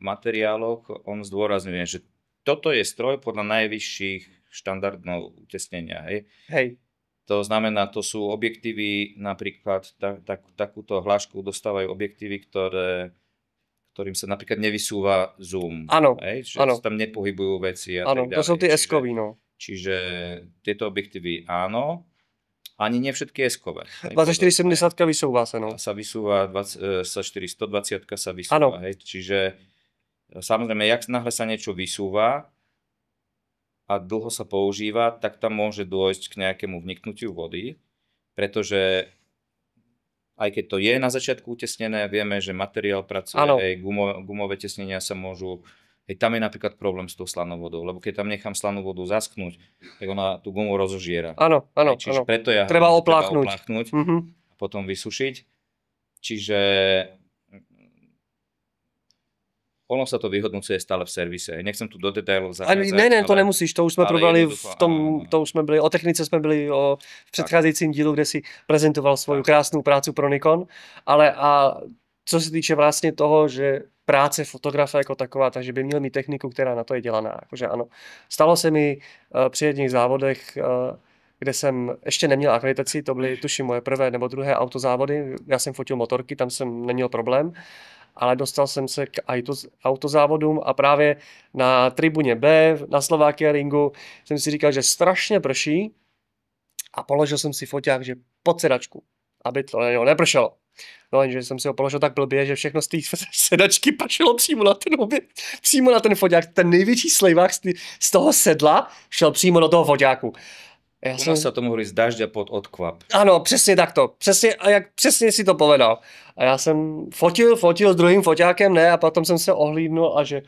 materiáloch, on zdôrazňuje, že toto je stroj podľa najvyšších štandardov utesnenia. Hej. To znamená, to sú objektívy, napríklad takúto hlášku dostávajú objektívy, ktorým sa napríklad nevysúva zoom. Áno, že sa tam nepohybujú veci a áno, tak ďalej. To sú tie S-kový, no. Čiže tieto objektívy áno, ani nie všetky S-kové. 2470 vysúva sa, no. Sa vysúva, 120 sa vysúva, hej. Čiže samozrejme, jak náhle sa niečo vysúva a dlho sa používa, tak tam môže dôjsť k nejakému vniknutiu vody, pretože aj keď to je na začiatku utesnené, vieme, že materiál pracuje, aj gumové tesnenia sa môžu, tam je napríklad problém s tou slanou vodou, lebo keď tam nechám slanú vodu zaschnúť, tak ona tú gumu rozožiera. Áno. Čiže preto treba opláchnuť a potom vysušiť. Čiže ono sa to vyhodnocuje stále v servise. Nechcem tu do detailov zachádzať. Ne, to nemusíš, to už jsme probrali o technice jsme byli v předcházejícím dílu, kde si prezentoval svoju krásnou prácu pro Nikon, ale a co se týče vlastně toho, že práce fotografa jako taková, takže by měl mít techniku, která na to je dělaná. Jakože ano. Stalo se mi při jedných závodech, kde jsem ještě neměl akreditaci, to byly tuším moje prvé nebo druhé autozávody, já jsem fotil motorky, tam jsem neměl problém, ale dostal jsem se k autozávodům a právě na tribuně B na Slovakia Ringu jsem si říkal, že strašně prší, a položil jsem si foťák, že pod sedačku, aby to nepršelo. No jenže jsem si ho položil tak blbě, že všechno z té sedačky pršelo přímo na ten objekt, přímo na ten foťák. Ten největší slejvák z toho sedla šel přímo do toho foťáku. U nás sa tomu hovorí z dažďa pod odkvap. Ano, přesně takto. Přesně si to povedal. A já jsem fotil s druhým foťákem, ne, a potom jsem se ohlídnul a že...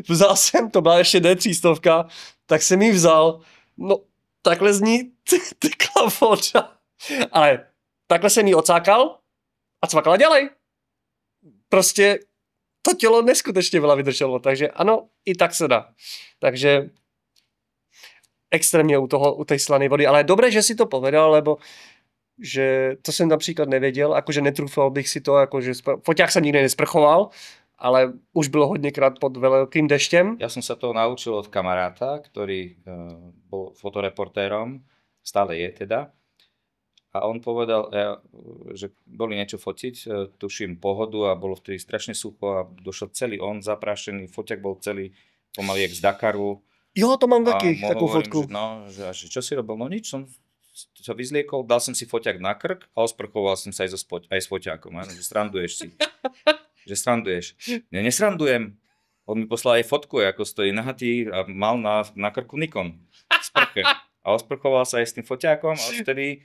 Vzal jsem, to byla ještě D300, tak jsem ji vzal. No, takhle z ní tekla voda. Ale takhle jsem ji ocákal a cvakala dělej. Prostě to tělo neskutečně byla vydrželo, takže ano, i tak se dá. Takže extrémně u té slané vody, ale dobré, že si to povedal, lebo že to jsem například nevěděl, jakože netrufal bych si to, jakože foťák jsem nikdy nesprchoval, ale už bylo hodněkrát pod veľkým deštěm. Ja som sa to naučil od kamaráta, ktorý bol fotoreportérom, stále je teda. A on povedal, že boli niečo fotiť, tuším pohodu, a bolo vtedy strašne sucho a došiel celý on zaprášený, foťák bol celý pomaly jak z Dakaru. Jo, to mám taky, takú fotku. Že čo si robil? No nič, som sa vyzliekol, dal som si foťák na krk a osprchoval som sa aj s foťákom. Že sranduješ si. Že sranduješ. Nesrandujem. On mi poslal aj fotku, ako stojí nahatý a mal na krku Nikon. Sprche. A osprchoval sa aj s tým foťákom a vtedy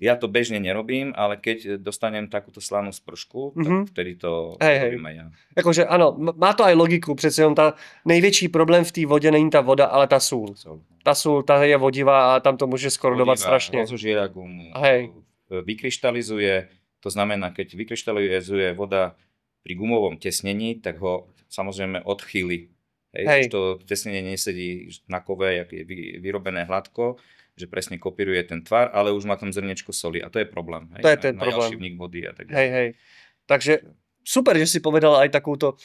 Ja to bežne nerobím, ale keď dostanem takúto slanú spršku, tak vtedy to Hej. robím aj ja. Jakože ano, má to aj logiku, přece jenom ta největší problém v té vodě není ta voda, ale ta sůl. Ta sůl, ta je vodivá a tam to může skorodovat strašně. Rozožiera gumu, Hej. vykryštalizuje, to znamená, keď vykryštalizuje voda pri gumovom tesnení, tak ho samozrejme odchýli. Hej. Už to tesnenie nesedí na kove, jak je vyrobené hladko, že presne kopíruje ten tvar, ale už má tam zrnečko soli a to je problém. Hej. To je ten problém. Ďalší vnik vody a tak ďalej. Hej. Takže super, že si povedal aj takúto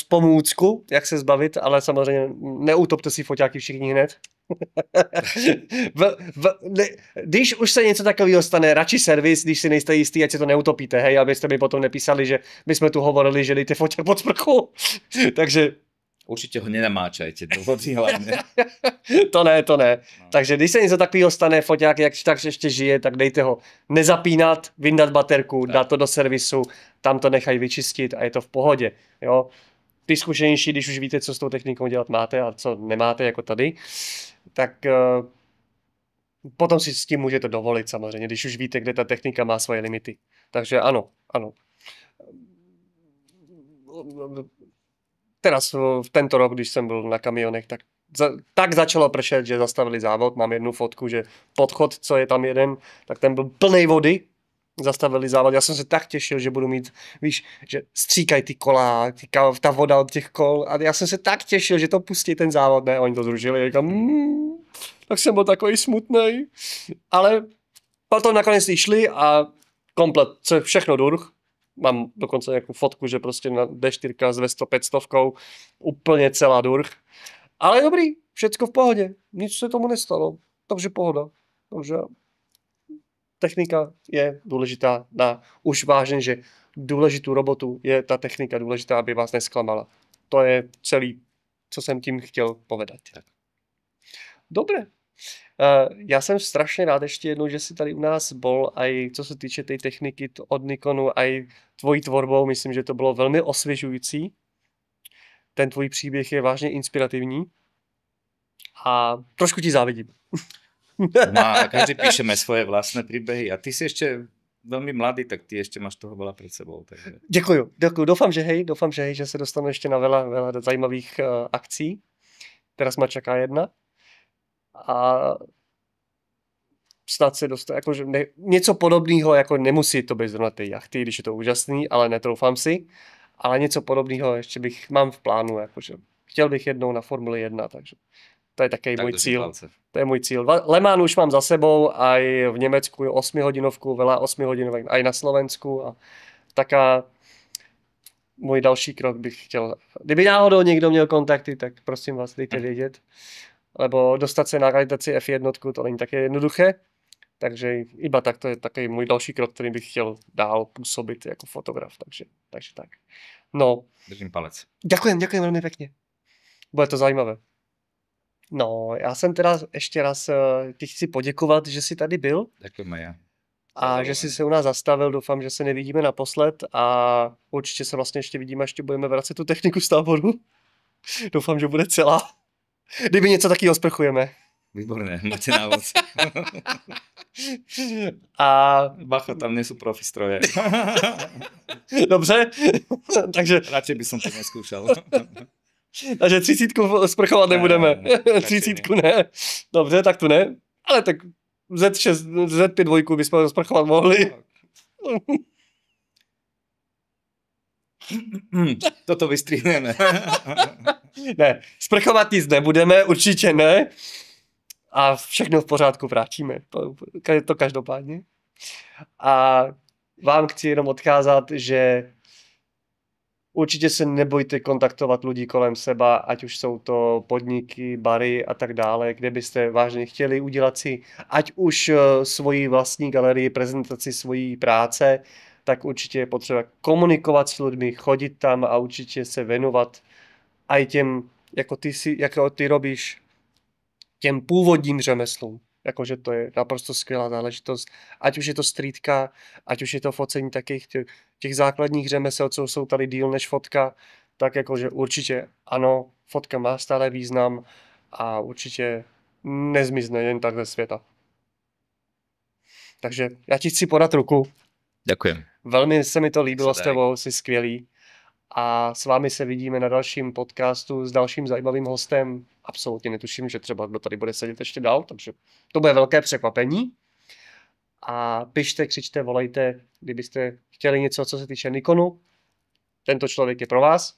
pomůcku, jak se zbavit, ale samozřejmě neutopte si foťáky všichni hned. Když už se něco takového stane, radši servis, když si nejste jistý, ať se to neutopíte, hej, abyste mi potom nepísali, že my jsme tu hovorili, že dejte foťák pod sprchu. Takže určitě ho nenamáčajte do vody hlavně. To ne. No. Takže když se něco takového stane, foťák, jak tak ještě žije, tak dejte ho nezapínat, vyndat baterku, dát to do servisu, tam to nechají vyčistit a je to v pohodě. Jo? Ty zkušenější, když už víte, co s tou technikou dělat máte a co nemáte, jako tady, tak potom si s tím můžete dovolit samozřejmě, když už víte, kde ta technika má svoje limity. Takže ano. Teraz v tento rok, když jsem byl na kamionech, tak začalo pršet, že zastavili závod. Mám jednu fotku, že podchod, co je tam jeden, tak ten byl plnej vody. Zastavili závod. Já jsem se tak těšil, že budu mít, víš, že stříkají ty kola, ta voda od těch kol. A já jsem se tak těšil, že to pustí ten závod. Ne, oni to zrušili. Říkám, tak jsem byl takový smutnej. Ale potom nakonec šli a komplet, všechno durch. Mám dokonce nějakou fotku, že prostě na D4 s 200-500, úplně celá durch. Ale dobrý, všecko v pohodě, nic se tomu nestalo, takže pohoda. Takže technika je důležitá už vážně, že důležitou robotu je ta technika důležitá, aby vás nesklamala. To je celý, co jsem tím chtěl povedat. Dobré. Já jsem strašně rád ještě jednou, že jsi tady u nás bol, aj co se týče té techniky od Nikonu, aj tvojí tvorbou, myslím, že to bylo velmi osvěžující. Ten tvůj příběh je vážně inspirativní a trošku ti závidím. Každý píšeme svoje vlastné príbehy a ty si ešte veľmi mladý, tak ty ešte máš toho veľa pred sebou. Takže... Děkuju. Doufám, že hej, že se dostanu ještě na veľa zajímavých akcí. Teraz ma čaká jedna. A snad se dostat, jakože něco podobného, jako nemusí to být zrovna ty jachty, když je to úžasný, ale netroufám si, ale něco podobného ještě mám v plánu, jakože chtěl bych jednou na Formuli 1, takže to je také můj cíl. To je můj cíl. Le Mans už mám za sebou, aj v Německu 8hodinovku, veľa 8hodinovek, aj na Slovensku a taká můj další krok bych chtěl. Kdyby náhodou někdo měl kontakty, tak prosím vás, dejte vědět. Lebo dostat se na realizaci F1, to není také jednoduché. Takže iba tak, to je takový můj další krok, který bych chtěl dál působit jako fotograf. Takže tak. No. Držím palec. Děkujem velmi pěkně. Bude to zajímavé. No, já jsem teda ještě raz ti chci poděkovat, že jsi tady byl. Děkujeme já. A že jsi se u nás zastavil, doufám, že se nevidíme naposled a určitě se vlastně ještě vidíme, až budeme vracet tu techniku z táboru. Doufám, že bude celá. Kdyby něco takového sprchujeme. Výborné, máte návod. A bacha, tam nie sú profi stroje. Dobře, takže... Radšej by som to neskúšal. Takže 30 sprchovat nebudeme. 30 ne. Dobře, tak tu ne. Ale tak Z6, Z5 dvojku bychom sprchovat mohli. Toto vystrihneme. Ne, sprchovat nic nebudeme, určitě ne. A všechno v pořádku vrátíme. To každopádně. A vám chci jenom odkázat, že určitě se nebojte kontaktovat lidi kolem seba, ať už jsou to podniky, bary a tak dále, kde byste vážně chtěli udělat si ať už svoji vlastní galerii, prezentaci svojí práce, tak určitě je potřeba komunikovat s lidmi, chodit tam a určitě se věnovat aj těm, jako ty robíš, těm původním řemeslům. Jakože to je naprosto skvělá záležitost. Ať už je to streetka, ať už je to focení takých těch základních řemesel, co jsou tady díl než fotka, tak jakože určitě ano, fotka má stále význam a určitě nezmizne jen tak ze světa. Takže já ti chci podat ruku. Ďakujem. Velmi se mi to líbilo s Sa darí. tebou, jsi skvělý. A s vámi se vidíme na dalším podcastu s dalším zajímavým hostem. Absolutně netuším, že třeba kdo tady bude sedět ještě dál, takže to bude velké překvapení. A pište, křičte, volejte, kdybyste chtěli něco, co se týče Nikonu. Tento člověk je pro vás.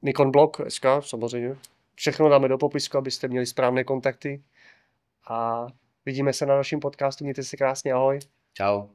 Nikon blog, SK, samozřejmě. Všechno dáme do popisku, abyste měli správné kontakty. A vidíme se na dalším podcastu. Mějte se krásně, ahoj. Čau.